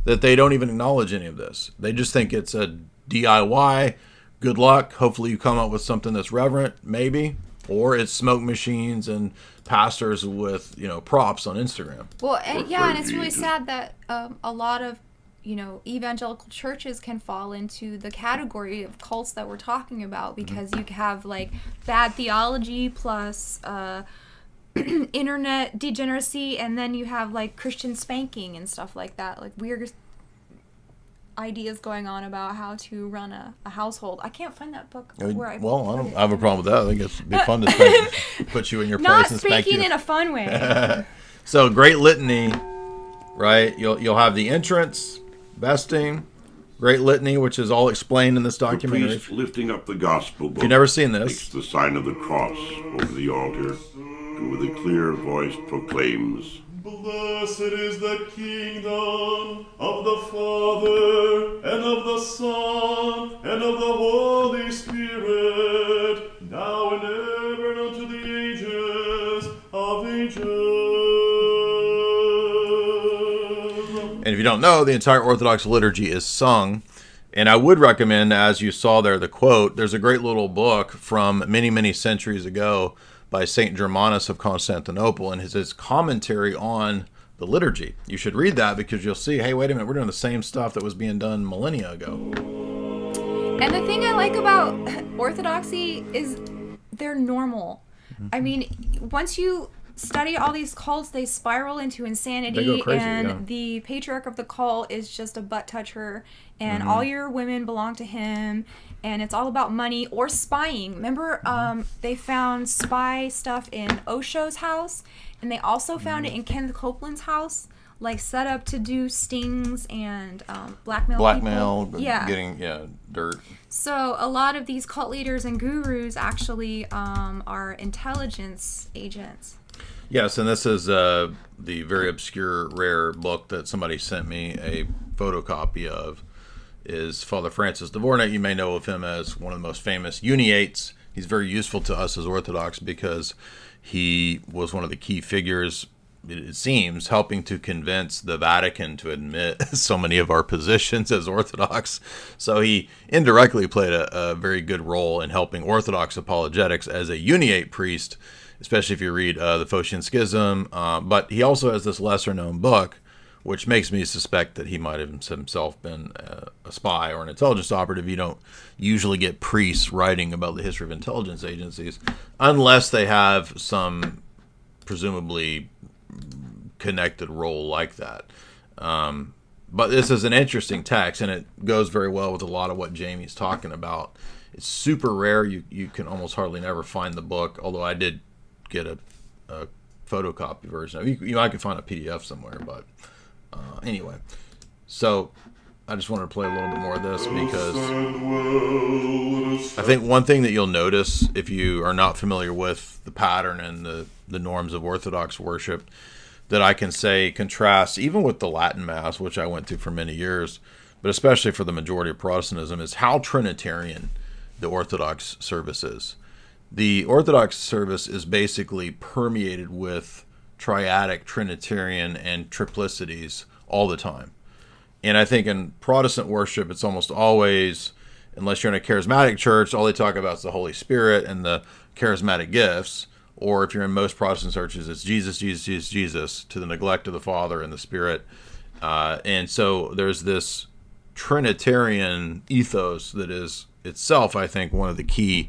that they don't even acknowledge any of this. They just think it's a DIY. Good luck. Hopefully you come up with something that's reverent, maybe. Or it's smoke machines and pastors with, props on Instagram. Well, and it's really sad that a lot of, evangelical churches can fall into the category of cults that we're talking about, because you have like bad theology plus internet degeneracy, and then you have like Christian spanking and stuff like that, like weird ideas going on about how to run a household. I can't find that book. I don't have a problem with that. I think it'd be fun to spank, put you in your place and spank you. Not spanking in a fun way. So great litany, right? You'll have the entrance, vesting, great litany, which is all explained in this documentary. The priest lifting up the gospel book. If you've never seen this, makes the sign of the cross over the altar, and with a clear voice proclaims, "Blessed is the kingdom of the Father, and of the Son, and of the Holy Spirit, now and ever, and unto the ages of ages." And if you don't know, the entire Orthodox liturgy is sung. And I would recommend, as you saw there, the quote, there's a great little book from many, many centuries ago by St. Germanus of Constantinople, and his commentary on the liturgy. You should read that because you'll see, hey, wait a minute, we're doing the same stuff that was being done millennia ago. And the thing I like about Orthodoxy is they're normal. I mean, once you study all these cults, they spiral into insanity. They go crazy, and the patriarch of the cult is just a butt toucher, and all your women belong to him, and it's all about money or spying. Remember, they found spy stuff in Osho's house, and they also found it in Kenneth Copeland's house, like set up to do stings and blackmail people. Getting dirt. So a lot of these cult leaders and gurus actually are intelligence agents. Yes, and this is the very obscure, rare book that somebody sent me a photocopy of, is Father Francis Dvorak. You may know of him as one of the most famous uniates. He's very useful to us as Orthodox because he was one of the key figures, it seems, helping to convince the Vatican to admit so many of our positions as Orthodox. So he indirectly played a very good role in helping Orthodox apologetics as a uniate priest, especially if you read the Phocian Schism. But he also has this lesser-known book, which makes me suspect that he might have himself been a spy or an intelligence operative. You don't usually get priests writing about the history of intelligence agencies unless they have some presumably connected role like that. But this is an interesting text, and it goes very well with a lot of what Jamie's talking about. It's super rare. You can almost hardly never find the book, although I did get a photocopy version. You might could find a PDF somewhere, but anyway. So I just wanted to play a little bit more of this because I think one thing that you'll notice if you are not familiar with the pattern and the norms of Orthodox worship that I can say contrasts even with the Latin Mass, which I went through for many years, but especially for the majority of Protestantism, is how Trinitarian the Orthodox service is. The Orthodox service is basically permeated with triadic, Trinitarian, and triplicities all the time. And I think in Protestant worship, it's almost always, unless you're in a charismatic church, all they talk about is the Holy Spirit and the charismatic gifts. Or if you're in most Protestant churches, it's Jesus, Jesus, Jesus, Jesus, to the neglect of the Father and the Spirit. And so there's this Trinitarian ethos that is itself, I think, one of the key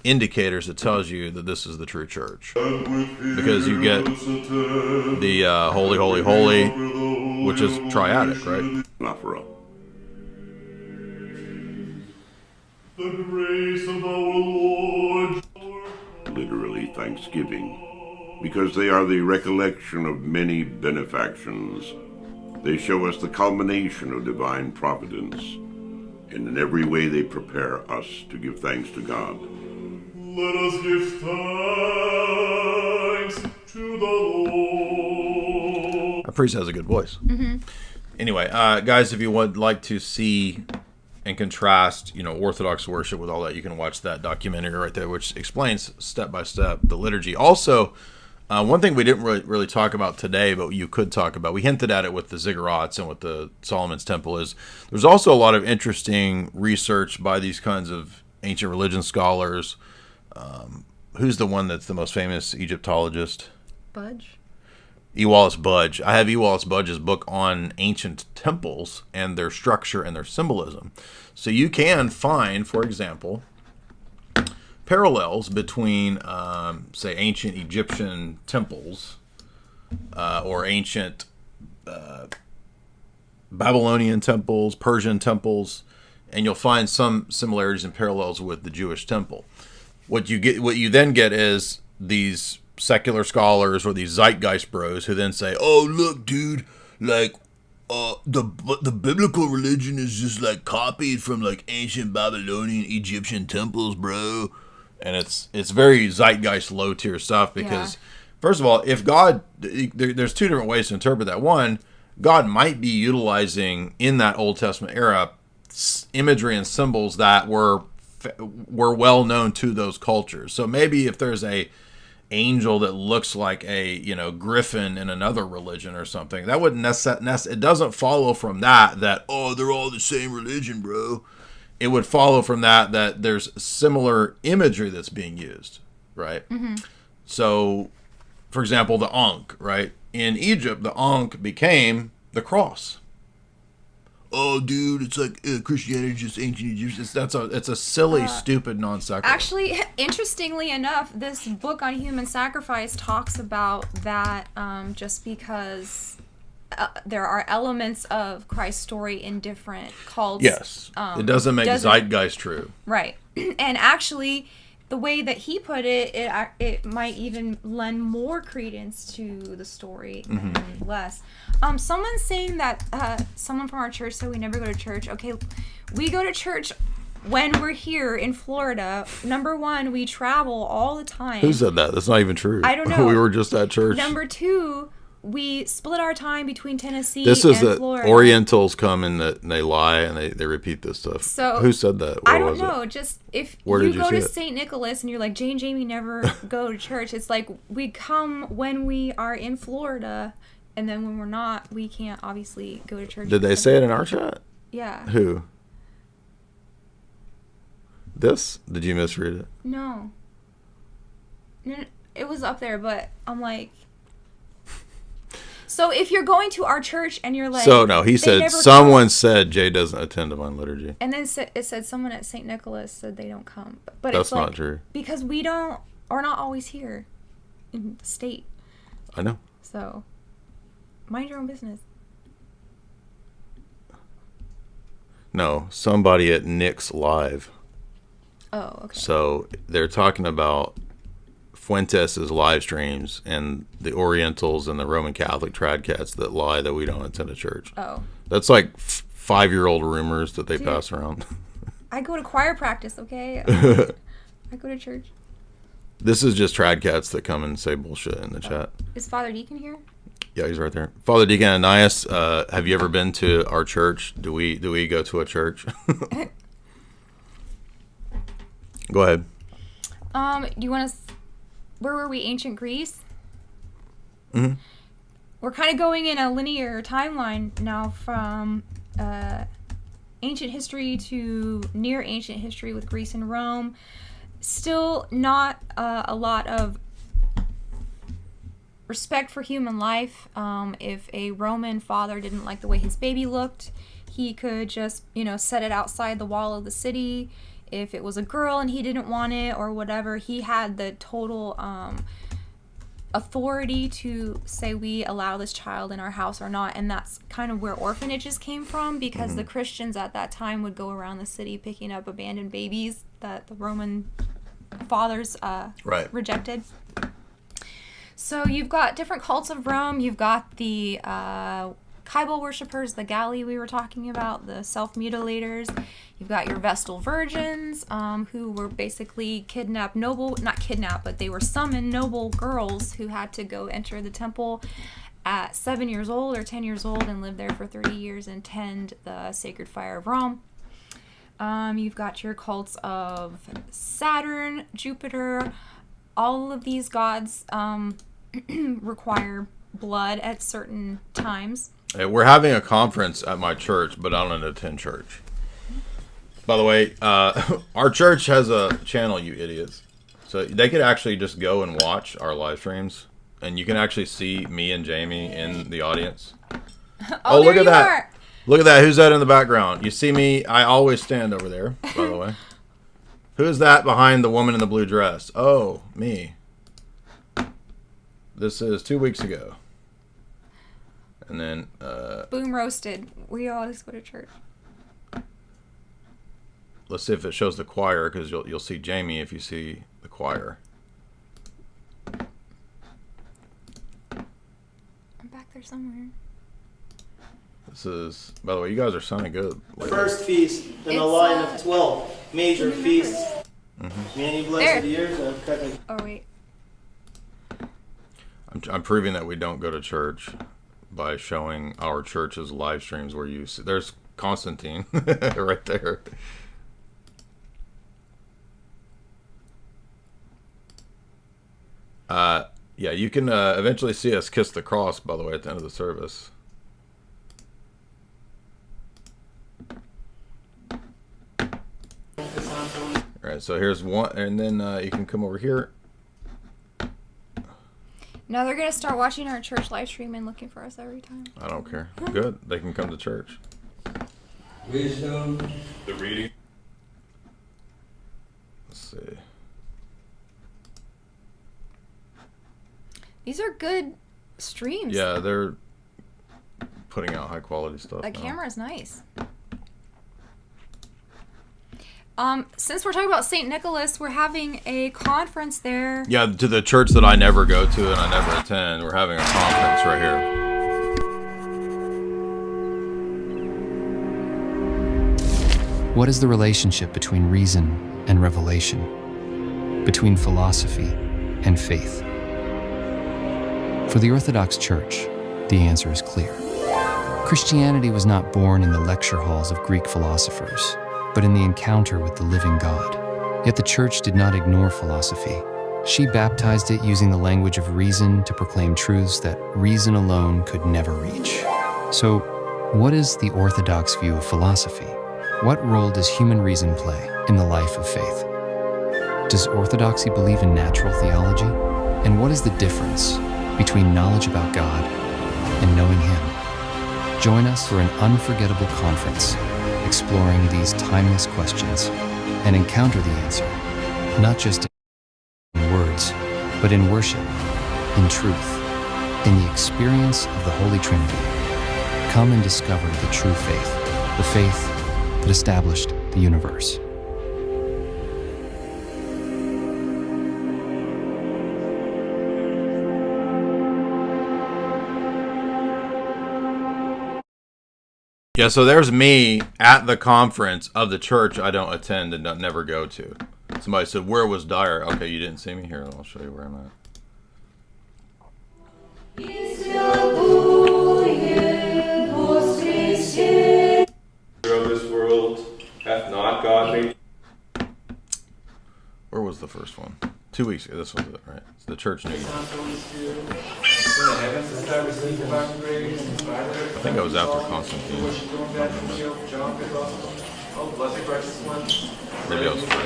indicators that tells you that this is the true church. Because you get the holy, holy, holy, which is triadic, right? Not for us. The grace of our Lord. Literally thanksgiving, because they are the recollection of many benefactions. They show us the culmination of divine providence, and in every way they prepare us to give thanks to God. Let us give thanks to the Lord. Our priest has a good voice. Anyway, guys, if you would like to see and contrast, Orthodox worship with all that, you can watch that documentary right there, which explains step by step the liturgy. Also, one thing we didn't really talk about today, but you could talk about, we hinted at it with the ziggurats and with the Solomon's Temple, is there's also a lot of interesting research by these kinds of ancient religion scholars. Who's the one that's the most famous Egyptologist? Budge. E. Wallace Budge. I have E. Wallace Budge's book on ancient temples and their structure and their symbolism. So you can find, for example, parallels between, say, ancient Egyptian temples or ancient Babylonian temples, Persian temples, and you'll find some similarities and parallels with the Jewish temple. What you then get is these secular scholars or these zeitgeist bros who then say, "Oh, look, dude, like the biblical religion is just like copied from like ancient Babylonian, Egyptian temples, bro." And it's very zeitgeist low tier stuff because, first of all, if God, there's two different ways to interpret that. One, God might be utilizing in that Old Testament era imagery and symbols that were well known to those cultures. So maybe if there's a angel that looks like a griffin in another religion or something, that wouldn't it doesn't follow from that oh, they're all the same religion, bro. It would follow from that there's similar imagery that's being used, right? So, for example, the Ankh, right? In Egypt, the Ankh became the cross. Oh, dude, it's like Christianity is just ancient Egyptians. It's a silly, stupid non sequitur. Actually, interestingly enough, this book on human sacrifice talks about that just because there are elements of Christ's story in different cults. Yes, it doesn't make zeitgeist true. Right. And actually, the way that he put it, it might even lend more credence to the story and less. Someone's saying that someone from our church said we never go to church. Okay, we go to church when we're here in Florida. Number one, we travel all the time. Who said that? That's not even true. I don't know. We were just at church. Number two, we split our time between Tennessee this is and the Florida. Orientals come and they lie and they repeat this stuff. So who said that? I don't know. Just if Where you did you go to see it? St. Nicholas and you're like, Jane and Jamie never go to church. It's like we come when we are in Florida, and then when we're not, we can't obviously go to church. Did they say it in our chat? Yeah. Who? This? Did you misread it? No, it was up there, but I'm like. So if you're going to our church and you're like... So, no, he said, someone said Jay doesn't attend Divine Liturgy. And then it said someone at St. Nicholas said they don't come. But that's it's like, not true. Because we're not always here in the state. I know. So, mind your own business. No, somebody at Nick's Live. Oh, okay. So, they're talking about Fuentes' live streams and the Orientals and the Roman Catholic trad cats that lie that we don't attend a church. Oh. That's like 5-year-old rumors that they pass around. I go to choir practice, okay? I go to church. This is just trad cats that come and say bullshit in the chat. Is Father Deacon here? Yeah, he's right there. Father Deacon Ananias, have you ever been to our church? Do we go to a church? Go ahead. Do you want to? Where were we? Ancient Greece. Mm-hmm. We're kind of going in a linear timeline now from ancient history to near ancient history with Greece and Rome. Still not a lot of respect for human life. If a Roman father didn't like the way his baby looked, he could just, set it outside the wall of the city. If it was a girl and he didn't want it or whatever, he had the total authority to say we allow this child in our house or not. And that's kind of where orphanages came from, because the Christians at that time would go around the city picking up abandoned babies that the Roman fathers rejected. So you've got different cults of Rome. You've got the Kybal worshippers, the Galli we were talking about, the self-mutilators. You've got your Vestal virgins, who were basically not kidnapped, but they were summoned noble girls who had to go enter the temple at 7 years old or 10 years old and live there for 30 years and tend the sacred fire of Rome. You've got your cults of Saturn, Jupiter. All of these gods require blood at certain times. Hey, we're having a conference at my church, but I don't attend church. By the way, our church has a channel, you idiots. So they could actually just go and watch our live streams, and you can actually see me and Jamie in the audience. Oh, look at that. Are. Look at that. Who's that in the background? You see me? I always stand over there, by the way. Who's that behind the woman in the blue dress? Oh, me. This is 2 weeks ago. And then... Boom roasted. We always go to church. Let's see if it shows the choir, because you'll see Jamie if you see the choir. I'm back there somewhere. This is... By the way, you guys are sounding good. The first feast in a line of 12 major feasts. Many blessed years of cutting. Oh, wait. I'm proving that we don't go to church by showing our church's live streams where you see... There's Constantine right there. Yeah, you can eventually see us kiss the cross, by the way, at the end of the service. Alright, so here's one, and then you can come over here. Now they're going to start watching our church live stream and looking for us every time. I don't care. Good. They can come to church. Wisdom. The reading. Let's see. These are good streams. Yeah, they're putting out high quality stuff. The camera's nice. Since we're talking about St. Nicholas, we're having a conference there. Yeah, to the church that I never go to and I never attend. We're having a conference right here. What is the relationship between reason and revelation? Between philosophy and faith? For the Orthodox Church, the answer is clear. Christianity was not born in the lecture halls of Greek philosophers, but in the encounter with the living God. Yet the Church did not ignore philosophy. She baptized it using the language of reason to proclaim truths that reason alone could never reach. So, what is the Orthodox view of philosophy? What role does human reason play in the life of faith? Does Orthodoxy believe in natural theology? And what is the difference between knowledge about God and knowing Him? Join us for an unforgettable conference exploring these timeless questions and encounter the answer, not just in words, but in worship, in truth, in the experience of the Holy Trinity. Come and discover the true faith, the faith that established the universe. Yeah, so there's me at the conference of the church I don't attend and don't never go to. Somebody said, "Where was Dyer?" Okay, you didn't see me here. I'll show you where I'm at. Of this world hath not God made. Where was the first one? 2 weeks ago. This was it, right? It's the church news. I think I was after Constantine. Maybe I was first.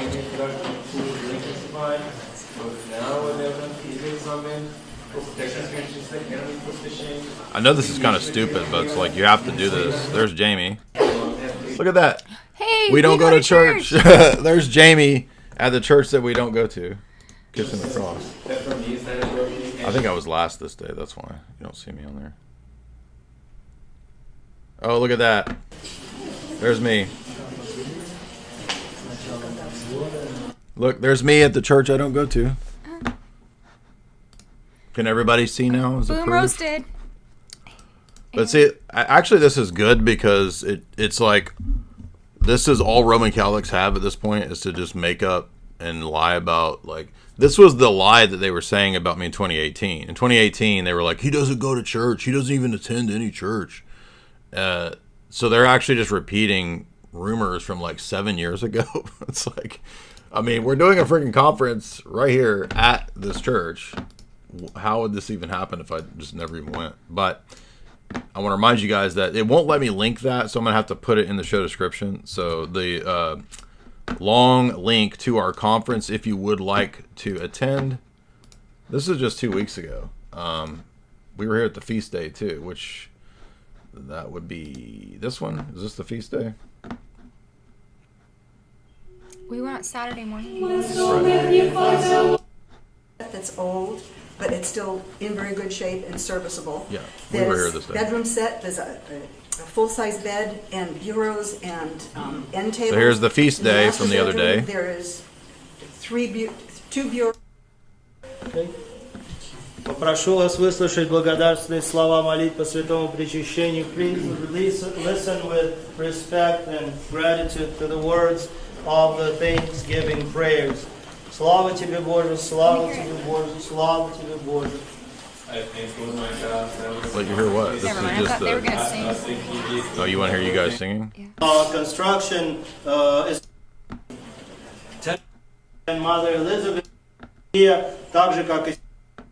I know this is kind of stupid, but it's like you have to do this. There's Jamie. Look at that. Hey, we don't go to church. There's Jamie at the church that we don't go to, kissing the cross. I think I was last this day. That's why you don't see me on there. Oh, look at that. There's me. Look, there's me at the church I don't go to. Can everybody see now? Is it Boom proof? roasted. But see, actually, this is good because it's like this is all Roman Catholics have at this point is to just make up and lie about, like, this was the lie that they were saying about me in 2018. In 2018, they were like, he doesn't go to church. He doesn't even attend any church. So they're actually just repeating rumors from like 7 years ago. It's like, I mean, we're doing a freaking conference right here at this church. How would this even happen if I just never even went? But I want to remind you guys that it won't let me link that, so I'm going to have to put it in the show description. So the long link to our conference, if you would like to attend. This is just 2 weeks ago. We were here at the feast day too, which that would be this one. Is this the feast day? We went Saturday morning. That's old, but it's still in very good shape and serviceable. Yeah, we were here this day. Bedroom set. There's a full-size bed and bureaus and end tables. So here's the feast day from the other day. There is two bureaus. Okay. Попрошу вас выслушать благодарственные слова молитв по святому причащению. Please listen with respect and gratitude to the words of the thanksgiving prayers. Слава тебе, Боже, слава тебе, Боже, слава тебе, Боже. Let you hear what? This is just the. Oh, you want to hear you guys singing? Construction is. And Mother Elizabeth here, так же как и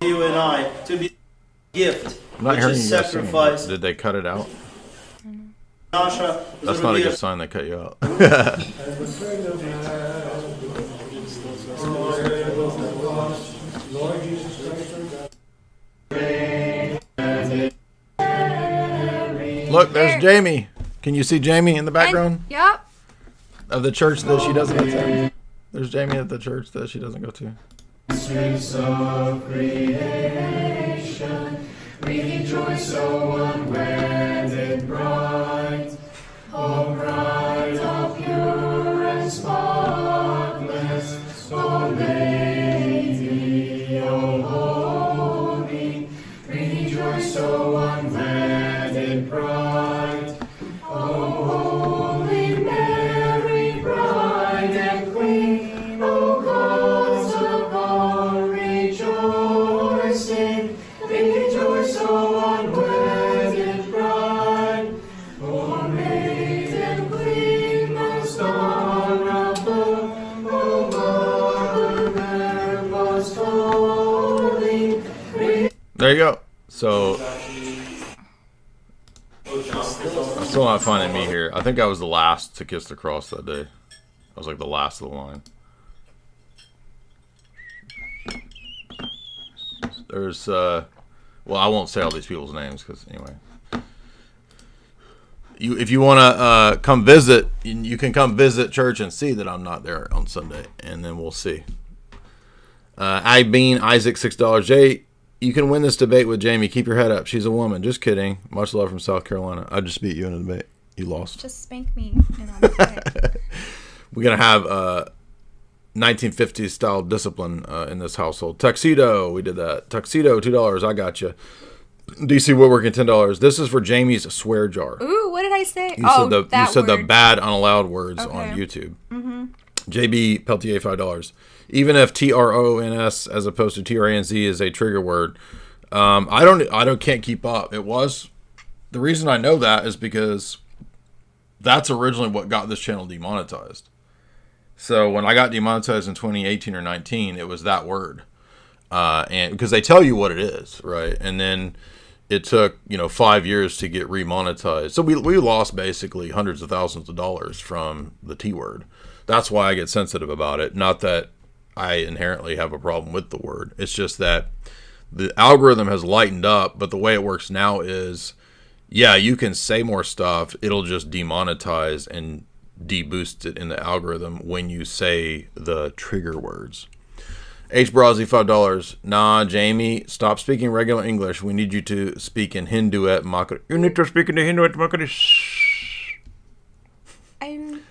you and I, to be gift, I'm not which hearing is you guys singing. sacrifice. Did they cut it out? Наша That's not a good sign they cut you out. Look, there's Jamie. Can you see Jamie in the background? Yep. Of the church that she doesn't attend. There's Jamie at the church that she doesn't go to. Streets of creation, rejoice, so unwedded bride. O bride, O pure and spotless, O Lady, O holy, rejoice, O unwedded bride. O holy Mary, bride and queen, O cause of our rejoicing, rejoice, O unwedded bride. O maiden queen, most honorable, O mother most holy. There you go. So I'm still not finding me here. I think I was the last to kiss the cross that day. I was like the last of the line. There's well, I won't say all these people's names because anyway. If you want to come visit, you can come visit church and see that I'm not there on Sunday, and then we'll see. Bean Isaac $6. Jay, you can win this debate with Jamie. Keep your head up. She's a woman. Just kidding. Much love from South Carolina. I just beat you in a debate. You lost. Just spank me. And I'll be quiet. We're gonna have 1950s style discipline in this household. Tuxedo, we did that. Tuxedo, $2. I got you. DC Woodworking, $10. This is for Jamie's swear jar. Ooh, what did I say? You said the bad unallowed words on YouTube. Mm-hmm. JB Peltier, $5. Even if TRONS as opposed to TRANZ is a trigger word, I can't keep up. It was the reason I know that is because that's originally what got this channel demonetized. So when I got demonetized in 2018 or 19, it was that word. And because they tell you what it is, right? And then it took, 5 years to get remonetized. So we lost basically hundreds of thousands of dollars from the T word. That's why I get sensitive about it. Not that I inherently have a problem with the word. It's just that the algorithm has lightened up, but the way it works now is, yeah, you can say more stuff. It'll just demonetize and deboost it in the algorithm when you say the trigger words. H. Brazi, $5. Nah, Jamie, stop speaking regular English. We need you to speak in Hindu at Makari. You need to speak in the Hindu at Makari. I'm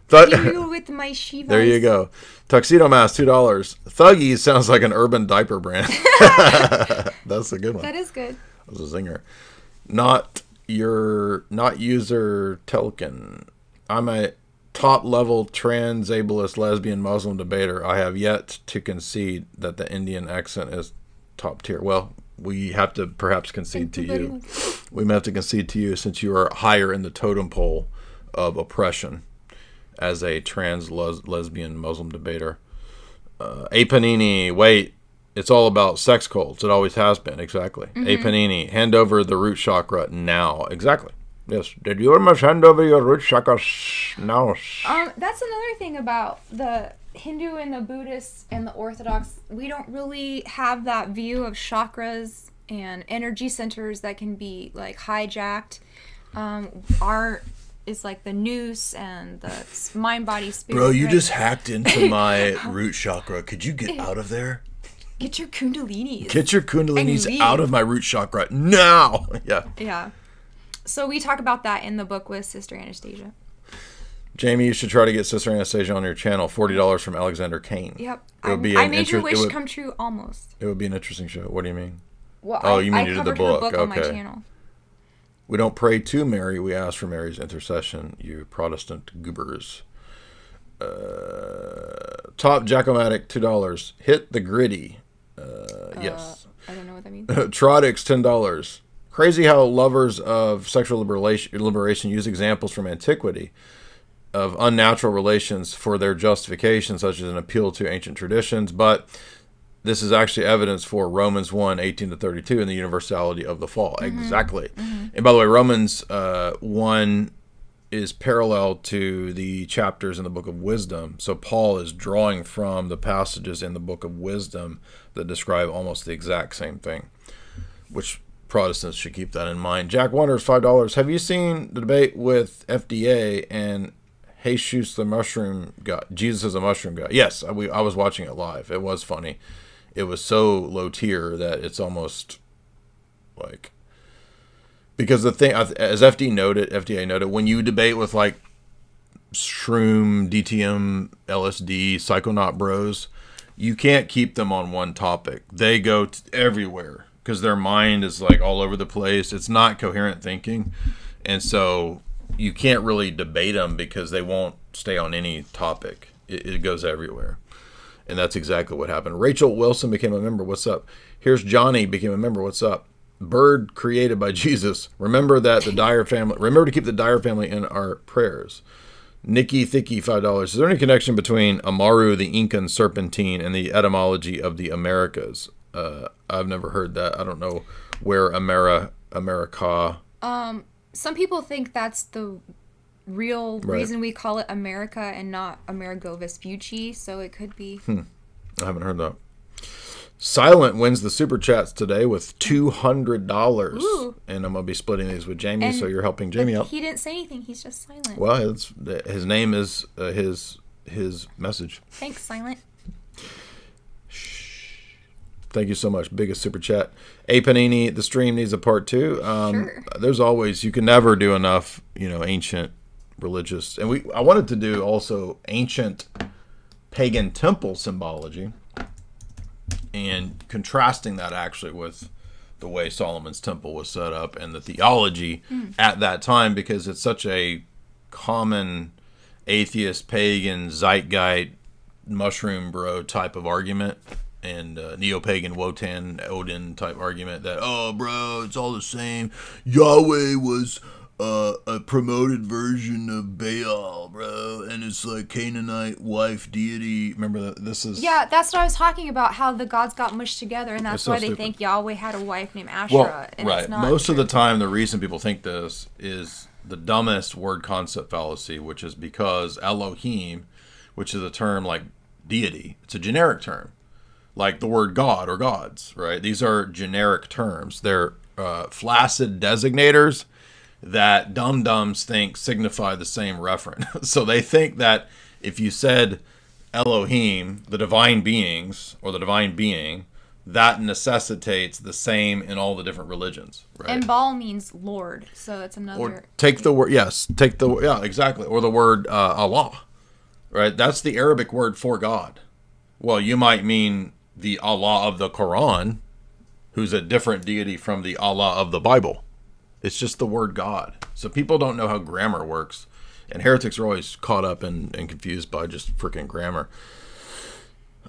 here with my Shivas. There you go. Tuxedo Mask, $2. Thuggies sounds like an urban diaper brand. That's a good one. That is good. That was a zinger. Not user Telkin. I'm a top-level trans ableist lesbian Muslim debater. I have yet to concede that the Indian accent is top tier. Well, we have to perhaps concede to you. We may have to concede to you since you are higher in the totem pole of oppression as a trans lesbian Muslim debater. A Panini, wait, it's all about sex cults. It always has been, exactly. Mm-hmm. A Panini, hand over the root chakra now. Exactly. Yes. Did you must hand over your root chakras now? That's another thing about the Hindu and the Buddhists and the Orthodox. We don't really have that view of chakras and energy centers that can be like hijacked. Our is like the noose and the mind, body, spirit. Bro, you just hacked into my root chakra. Could you get out of there? Get your kundalinis. Get your kundalinis out of my root chakra now. Yeah. Yeah. So we talk about that in the book with Sister Anastasia. Jamie, you should try to get Sister Anastasia on your channel. $40 from Alexander Kane. Yep. I made your wish come true almost. It would be an interesting show. What do you mean? Well, you mean you did the book. On my channel. We don't pray to Mary. We ask for Mary's intercession, you Protestant goobers. Top Jackomatic, $2. Hit the gritty. Yes. I don't know what that means. Trotix, $10. Crazy how lovers of sexual liberation use examples from antiquity of unnatural relations for their justification, such as an appeal to ancient traditions, but this is actually evidence for Romans 1:18-32 and the universality of the fall. Mm-hmm. Exactly. Mm-hmm. And by the way, Romans 1 is parallel to the chapters in the Book of Wisdom. So Paul is drawing from the passages in the Book of Wisdom that describe almost the exact same thing, which Protestants should keep that in mind. Jack Wonders, $5. Have you seen the debate with FDA and Jesus the mushroom guy? Jesus is a mushroom guy. Yes, I was watching it live. It was funny. It was so low tier that it's almost like, because the thing, as FDA noted, when you debate with like shroom, DTM, LSD, psychonaut bros, you can't keep them on one topic. They go everywhere because their mind is like all over the place. It's not coherent thinking. And so you can't really debate them because they won't stay on any topic. It goes everywhere. And that's exactly what happened. Rachel Wilson became a member. What's up? Here's Johnny became a member. What's up? Bird created by Jesus. Remember to keep the Dyer family in our prayers. Nikki Thicky, $5. Is there any connection between Amaru, the Incan serpentine, and the etymology of the Americas? I've never heard that. I don't know where America. Some people think that's the real reason we call it America and not Amerigo Vespucci, so it could be. I haven't heard that. Silent wins the super chats today with $200. Ooh. And I'm going to be splitting these with Jamie, so you're helping Jamie out. He didn't say anything. He's just silent. Well, his name is his message. Thanks, Silent. Thank you so much. Biggest super chat. A Panini, the stream needs a part 2. Sure. There's always, you can never do enough, ancient religious. And I wanted to do also ancient pagan temple symbology and contrasting that actually with the way Solomon's temple was set up and the theology at that time, because it's such a common atheist, pagan, zeitgeist, mushroom bro type of argument. And neo-pagan Wotan Odin type argument that, oh bro, it's all the same. Yahweh was a promoted version of Baal, bro, and it's like Canaanite wife deity. Remember that? This is that's what I was talking about. How the gods got mushed together, and that's why they think Yahweh had a wife named Asherah. And right. It's not Most true. of the time, the reason people think this is the dumbest word concept fallacy, which is because Elohim, which is a term like deity, it's a generic term, like the word God or gods. Right? These are generic terms. They're flaccid designators that dum-dums think signify the same referent. So they think that if you said Elohim, the divine beings, or the divine being, that necessitates the same in all the different religions. Right? And Baal means Lord, so it's another... Or take the word, exactly. Or the word Allah, right? That's the Arabic word for God. Well, you might mean the Allah of the Quran, who's a different deity from the Allah of the Bible. It's just the word God. So people don't know how grammar works. And heretics are always caught up and confused by just freaking grammar.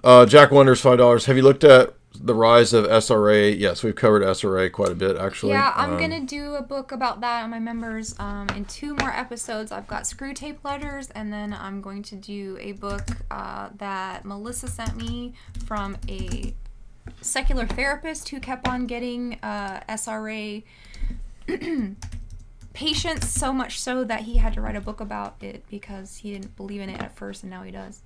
Jack Wonders, $5. Have you looked at the rise of SRA? Yes, we've covered SRA quite a bit, actually. Yeah, I'm going to do a book about that on my members in 2 more episodes. I've got Screw Tape Letters, and then I'm going to do a book that Melissa sent me from a secular therapist who kept on getting SRA patients, so much so that he had to write a book about it because he didn't believe in it at first, and now he does.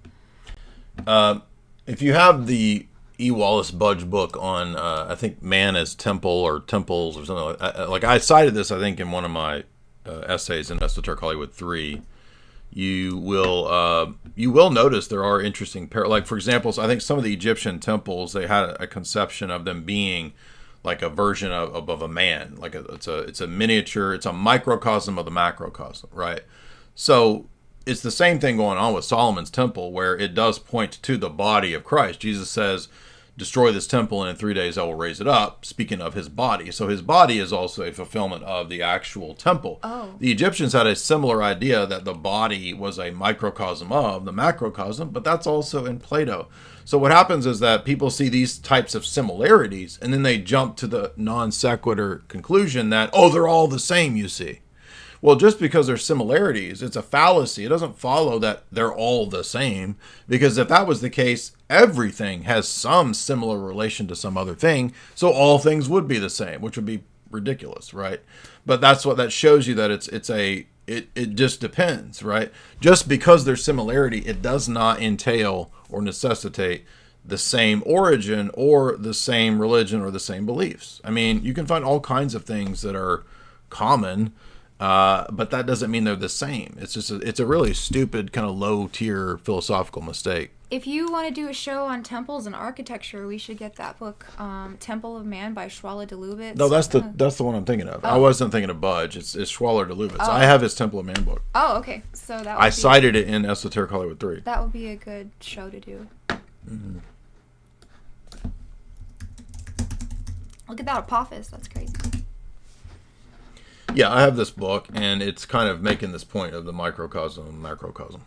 If you have the E. Wallace Budge book on, I think Man as Temple or Temples or something like I cited this, I think, in one of my essays in Esoteric Hollywood 3. You will notice there are interesting like, for example, I think some of the Egyptian temples, they had a conception of them being like a version of a man, like it's a miniature, it's a microcosm of the macrocosm, right? So it's the same thing going on with Solomon's temple, where it does point to the body of Christ. Jesus says, destroy this temple and in 3 days I will raise it up, speaking of his body. So his body is also a fulfillment of the actual temple. Oh. The Egyptians had a similar idea that the body was a microcosm of the macrocosm, but that's also in Plato. So what happens is that people see these types of similarities, and then they jump to the non sequitur conclusion that, oh, they're all the same, you see. Well, just because there's similarities, it's a fallacy. It doesn't follow that they're all the same, because if that was the case, everything has some similar relation to some other thing, so all things would be the same, which would be ridiculous, right? But that's what that shows you, that it just depends, right? Just because there's similarity, it does not entail or necessitate the same origin or the same religion or the same beliefs. I mean, you can find all kinds of things that are common, but that doesn't mean they're the same. It's just it's a really stupid kind of low tier philosophical mistake. If you want to do a show on temples and architecture, we should get that book, Temple of Man by Schwaller de Lubitz. No, that's the one I'm thinking of. Oh. I wasn't thinking of Budge. It's Schwaller de Lubitz. Oh. I have his Temple of Man book. Oh, okay. So that would I cited it in Esoteric Hollywood 3. That would be a good show to do. Mm-hmm. Look at that Apophis. That's crazy. Yeah, I have this book, and it's kind of making this point of the microcosm and macrocosm.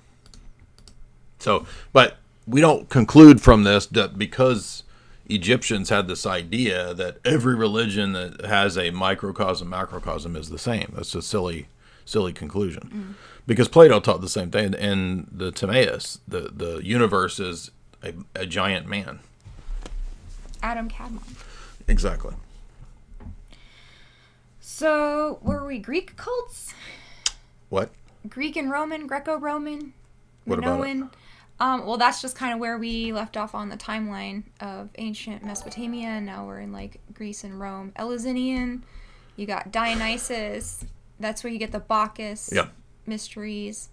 So, but we don't conclude from this that because Egyptians had this idea that every religion that has a microcosm, macrocosm is the same. That's a silly conclusion. Mm. Because Plato taught the same thing in the Timaeus. The universe is a giant man. Adam Cadmon. Exactly. So, were we Greek cults? What? Greek and Roman, Greco-Roman, What about it? Minoan. Well, that's just kind of where we left off on the timeline of ancient Mesopotamia, and now we're in like Greece and Rome. Eleusinian, you got Dionysus. That's where you get the Bacchus mysteries,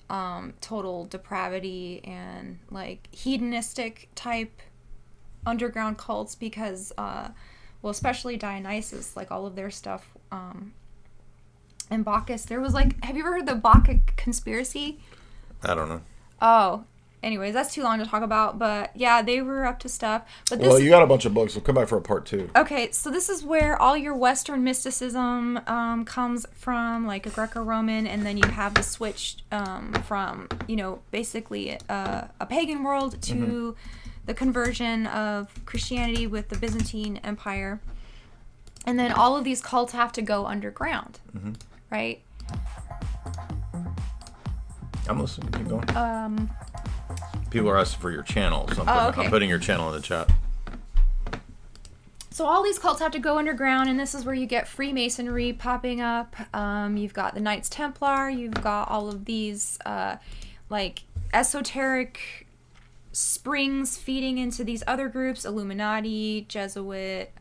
total depravity and like hedonistic type underground cults, because well, especially Dionysus, like all of their stuff, and Bacchus. There was like, have you ever heard the Bacchic conspiracy? I don't know. Oh, anyways, that's too long to talk about, but yeah, they were up to stuff. But this, well, you got a bunch of books. We'll come back for a part 2. Okay, so this is where all your Western mysticism comes from, like a Greco-Roman, and then you have the switch from, basically a pagan world to the conversion of Christianity with the Byzantine Empire. And then all of these cults have to go underground. right? I'm listening. Keep going. People are asking for your channel, so I'm putting your channel in the chat. So all these cults have to go underground, and this is where you get Freemasonry popping up. You've got the Knights Templar. You've got all of these like esoteric springs feeding into these other groups: Illuminati, Jesuit,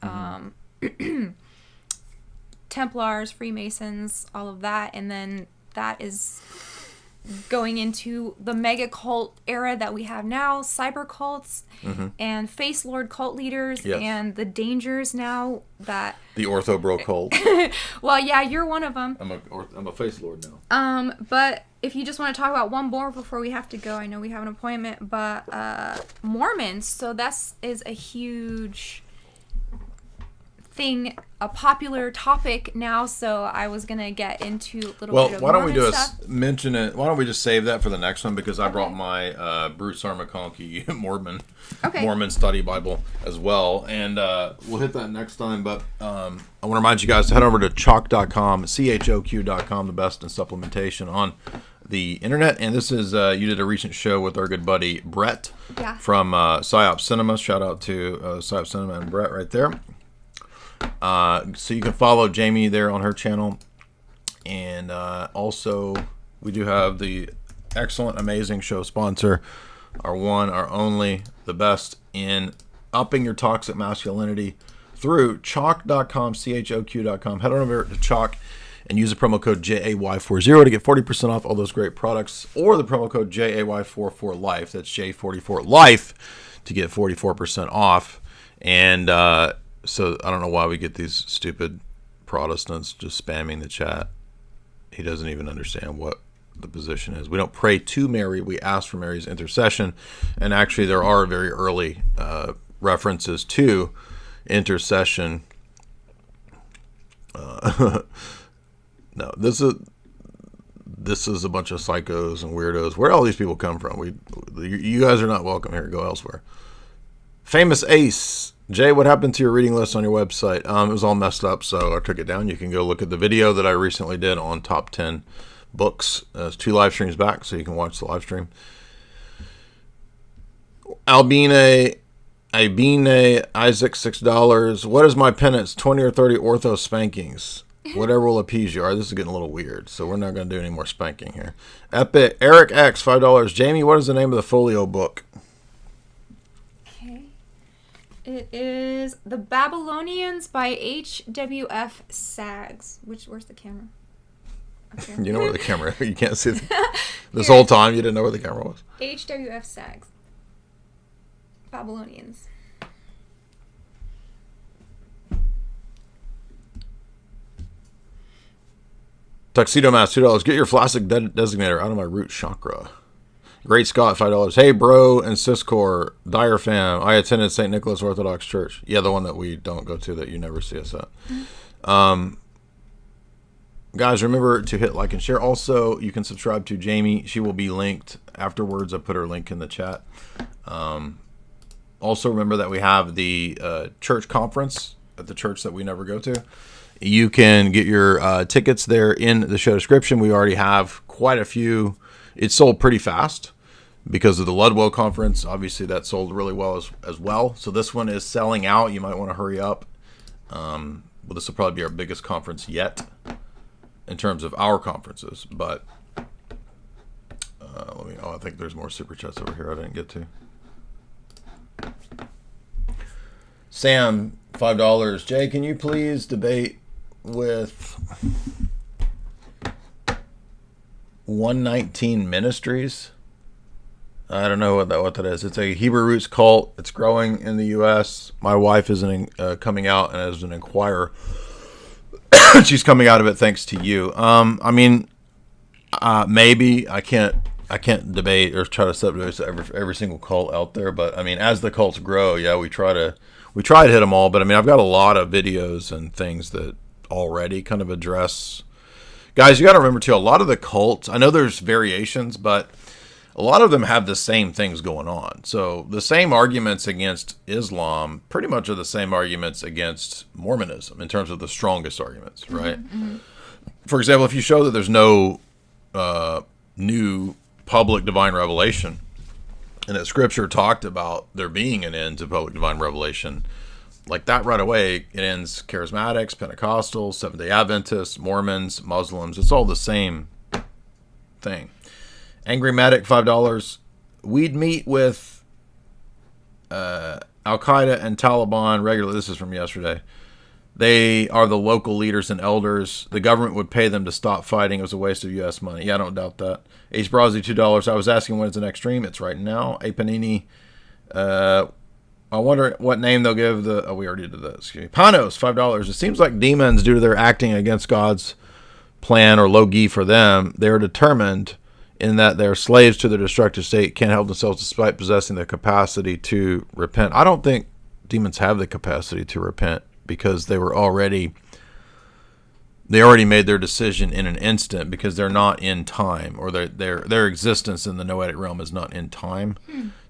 Templars, Freemasons, all of that. And then that is going into the mega cult era that we have now, cyber cults and face lord cult leaders, and the dangers now that the Ortho Bro cult. Well, yeah, you're one of them. I'm a face lord now. But if you just want to talk about one more before we have to go, I know we have an appointment, but Mormons. So this is a huge thing, a popular topic now, so I was gonna get into a little bit of why don't we Mormon stuff. mention it? Why don't we just save that for the next one, because I brought my Bruce R. McConkie Mormon study Bible as well, and we'll hit that next time. But I want to remind you guys to head over to chalk.com, CHOQ.com, the best in supplementation on the internet. And this is you did a recent show with our good buddy Brett from Psyop Cinema. Shout out to Psyop Cinema and Brett right there. So you can follow Jamie there on her channel, and also we do have the excellent, amazing show sponsor, our one, our only, the best in upping your toxic masculinity through chalk.com, CHOQ.com. Head on over to Chalk and use the promo code JAY40 to get 40% off all those great products, or the promo code JAY44LIFE. That's J44LIFE to get 44% off. And so I don't know why we get these stupid Protestants just spamming the chat. He doesn't even understand what the position is. We don't pray to Mary. We ask for Mary's intercession. And actually, there are very early references to intercession. No, this is a bunch of psychos and weirdos. Where do all these people come from? You guys are not welcome here. Go elsewhere. Famous Ace. Jay, what happened to your reading list on your website? It was all messed up, so I took it down. You can go look at the video that I recently did on top 10 books. It's 2 live streams back, so you can watch the live stream. Albine Isaac, $6. What is my penance? 20 or 30 ortho spankings. Whatever will appease you. All right, this is getting a little weird, so we're not going to do any more spanking here. Epic Eric X, $5. Jamie, what is the name of the folio book? It is The Babylonians by H.W.F. Saggs. Where's the camera? Okay. You know where the camera is. You can't see this whole time. You didn't know where the camera was. H.W.F. Saggs. Babylonians. Tuxedo Mask, $2. Get your flaccid designator out of my root chakra. Great Scott, $5. Hey, bro and Syscore, Dyer fam. I attended St. Nicholas Orthodox Church. Yeah, the one that we don't go to, that you never see us at. Guys, remember to hit like and share. Also, you can subscribe to Jamie. She will be linked afterwards. I put her link in the chat. Also, remember that we have the church conference at the church that we never go to. You can get your tickets there in the show description. We already have quite a few. It sold pretty fast because of the Ludwell conference. Obviously, that sold really well as well. So this one is selling out. You might want to hurry up. Well, this will probably be our biggest conference yet in terms of our conferences. But I think there's more super chats over here I didn't get to. Sam, $5. Jay, can you please debate with 119 Ministries? I don't know what that is. It's a Hebrew roots cult. It's growing in the U.S. My wife is coming out and as an inquirer. She's coming out of it thanks to you. Maybe I can't debate or try to subdivide every single cult out there. But as the cults grow, yeah, we try to hit them all. But I've got a lot of videos and things that already kind of address. Guys, you got to remember too, a lot of the cults, I know there's variations, but a lot of them have the same things going on. So the same arguments against Islam pretty much are the same arguments against Mormonism in terms of the strongest arguments, right? Mm-hmm. for example, if you show that there's no new public divine revelation, and that Scripture talked about there being an end to public divine revelation, like that right away, it ends Charismatics, Pentecostals, Seventh-day Adventists, Mormons, Muslims. It's all the same thing. Angry Medic, $5. We'd meet with Al-Qaeda and Taliban regularly. This is from yesterday. They are the local leaders and elders. The government would pay them to stop fighting. It was a waste of U.S. money. Yeah, I don't doubt that. H. Brazzi, $2. I was asking when's the next stream. It's right now. A Panini. I wonder what name they'll give the... Oh, we already did that. Excuse me. Panos, $5. It seems like demons, due to their acting against God's plan or logi for them, they are determined in that they're slaves to their destructive state, can't help themselves despite possessing the capacity to repent. I don't think demons have the capacity to repent, because they already made their decision in an instant, because they're not in time, or their existence in the noetic realm is not in time.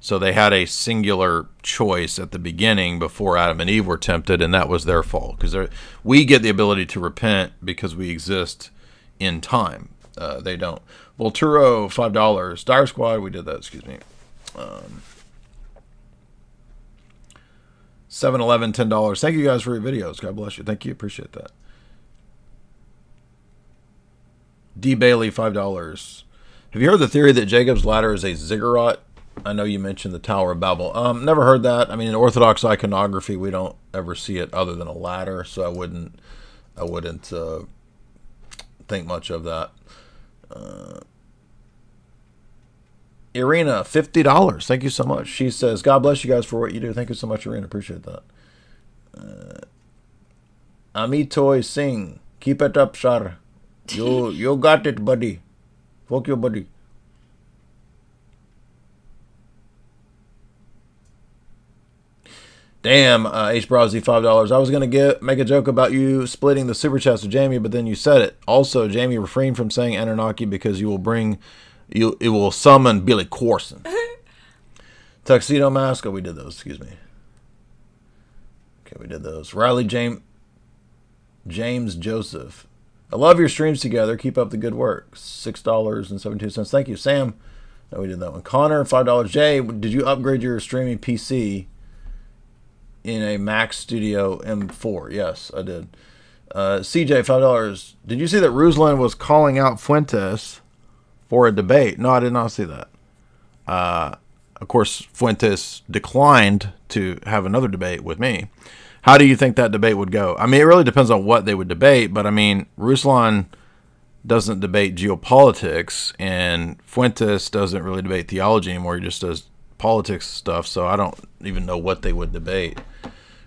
So they had a singular choice at the beginning before Adam and Eve were tempted, and that was their fault, because we get the ability to repent because we exist in time. They don't. Volturo, $5. Dyer Squad, we did that, excuse me. 7-Eleven, $10. Thank you guys for your videos. God bless you. Thank you. Appreciate that. D. Bailey, $5. Have you heard the theory that Jacob's ladder is a ziggurat? I know you mentioned the Tower of Babel. Never heard that. I mean, in Orthodox iconography, we don't ever see it other than a ladder, so I wouldn't think much of that. Irina, $50. Thank you so much. She says, God bless you guys for what you do. Thank you so much, Irina. Appreciate that. Amitoy Singh, keep it up, sir. You got it, buddy. Fuck you, buddy. Damn, H. Brazzi, $5. I was going to make a joke about you splitting the super chats with Jamie, but then you said it. Also, Jamie, refrain from saying Anunnaki because it will summon Billy Corson. Tuxedo Mask. Oh, we did those. Excuse me. Okay, we did those. Riley James Joseph. I love your streams together. Keep up the good work. $6.72. Thank you, Sam. No, we did that one. Connor, $5. Jay, did you upgrade your streaming PC in a Mac Studio M4? Yes, I did. CJ, $5. Did you see that Ruslan was calling out Fuentes for a debate? No, I did not see that. Of course, Fuentes declined to have another debate with me. How do you think that debate would go? I mean, it really depends on what they would debate, but I mean, Ruslan doesn't debate geopolitics, and Fuentes doesn't really debate theology anymore. He just does politics stuff, so I don't even know what they would debate.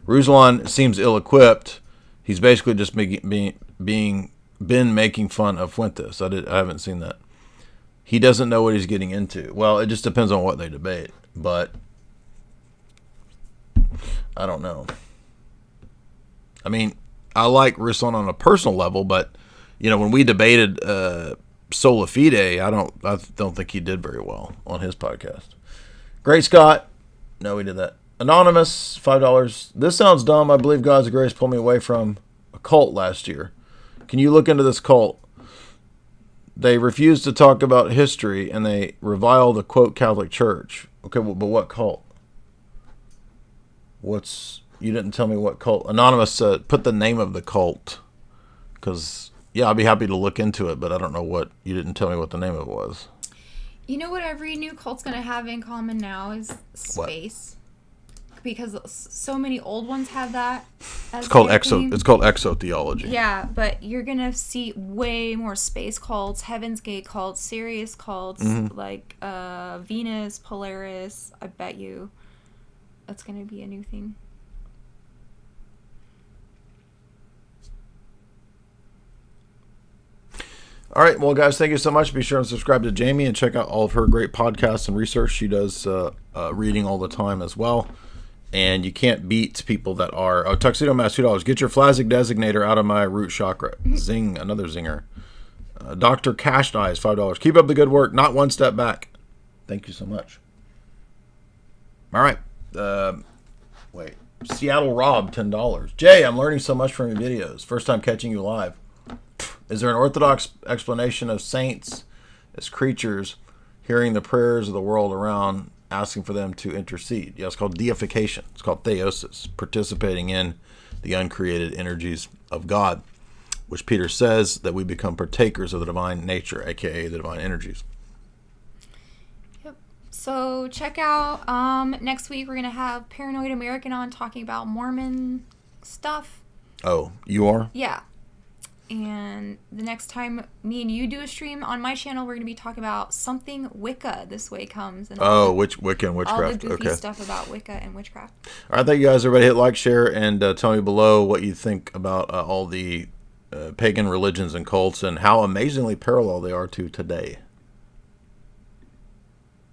Ruslan seems ill-equipped. He's basically just been making fun of Fuentes. I haven't seen that. He doesn't know what he's getting into. Well, it just depends on what they debate, but I don't know. I mean, I like Ruslan on a personal level, but you know, when we debated Sola Fide, I don't think he did very well on his podcast. Great Scott, no, we did that. Anonymous, $5. This sounds dumb. I believe God's grace pulled me away from a cult last year. Can you look into this cult? They refuse to talk about history, and they revile the, quote, Catholic Church. Okay, well, but what cult? You didn't tell me what cult. Anonymous, put the name of the cult. Because, yeah, I'd be happy to look into it, but I don't know what. You didn't tell me what the name of it was. You know what every new cult's going to have in common now is space. What? Because so many old ones have that. It's called exotheology. Yeah, but you're going to see way more space cults, Heaven's Gate cults, Sirius cults, like Venus, Polaris. I bet you that's going to be a new thing. All right, well, guys, thank you so much. Be sure to subscribe to Jamie and check out all of her great podcasts and research. She does reading all the time as well. And you can't beat people that are... Oh, Tuxedo Mask, $2. Get your Flazic designator out of my root chakra. Zing, another zinger. Dr. Cash Eyes, $5. Keep up the good work. Not one step back. Thank you so much. All right. Wait. Seattle Rob, $10. Jay, I'm learning so much from your videos. First time catching you live. Is there an orthodox explanation of saints as creatures hearing the prayers of the world around, asking for them to intercede? Yeah, it's called deification. It's called theosis, participating in the uncreated energies of God, which Peter says that we become partakers of the divine nature, aka the divine energies. Yep. So check out next week we're gonna have Paranoid American on talking about Mormon stuff. Oh, you are? Yeah. And the next time me and you do a stream on my channel, we're going to be talking about something Wicca this way comes. And which Wicca and witchcraft. All the goofy okay. stuff about Wicca and witchcraft. All right, thank you guys. Everybody hit like, share, and tell me below what you think about all the pagan religions and cults and how amazingly parallel they are to today.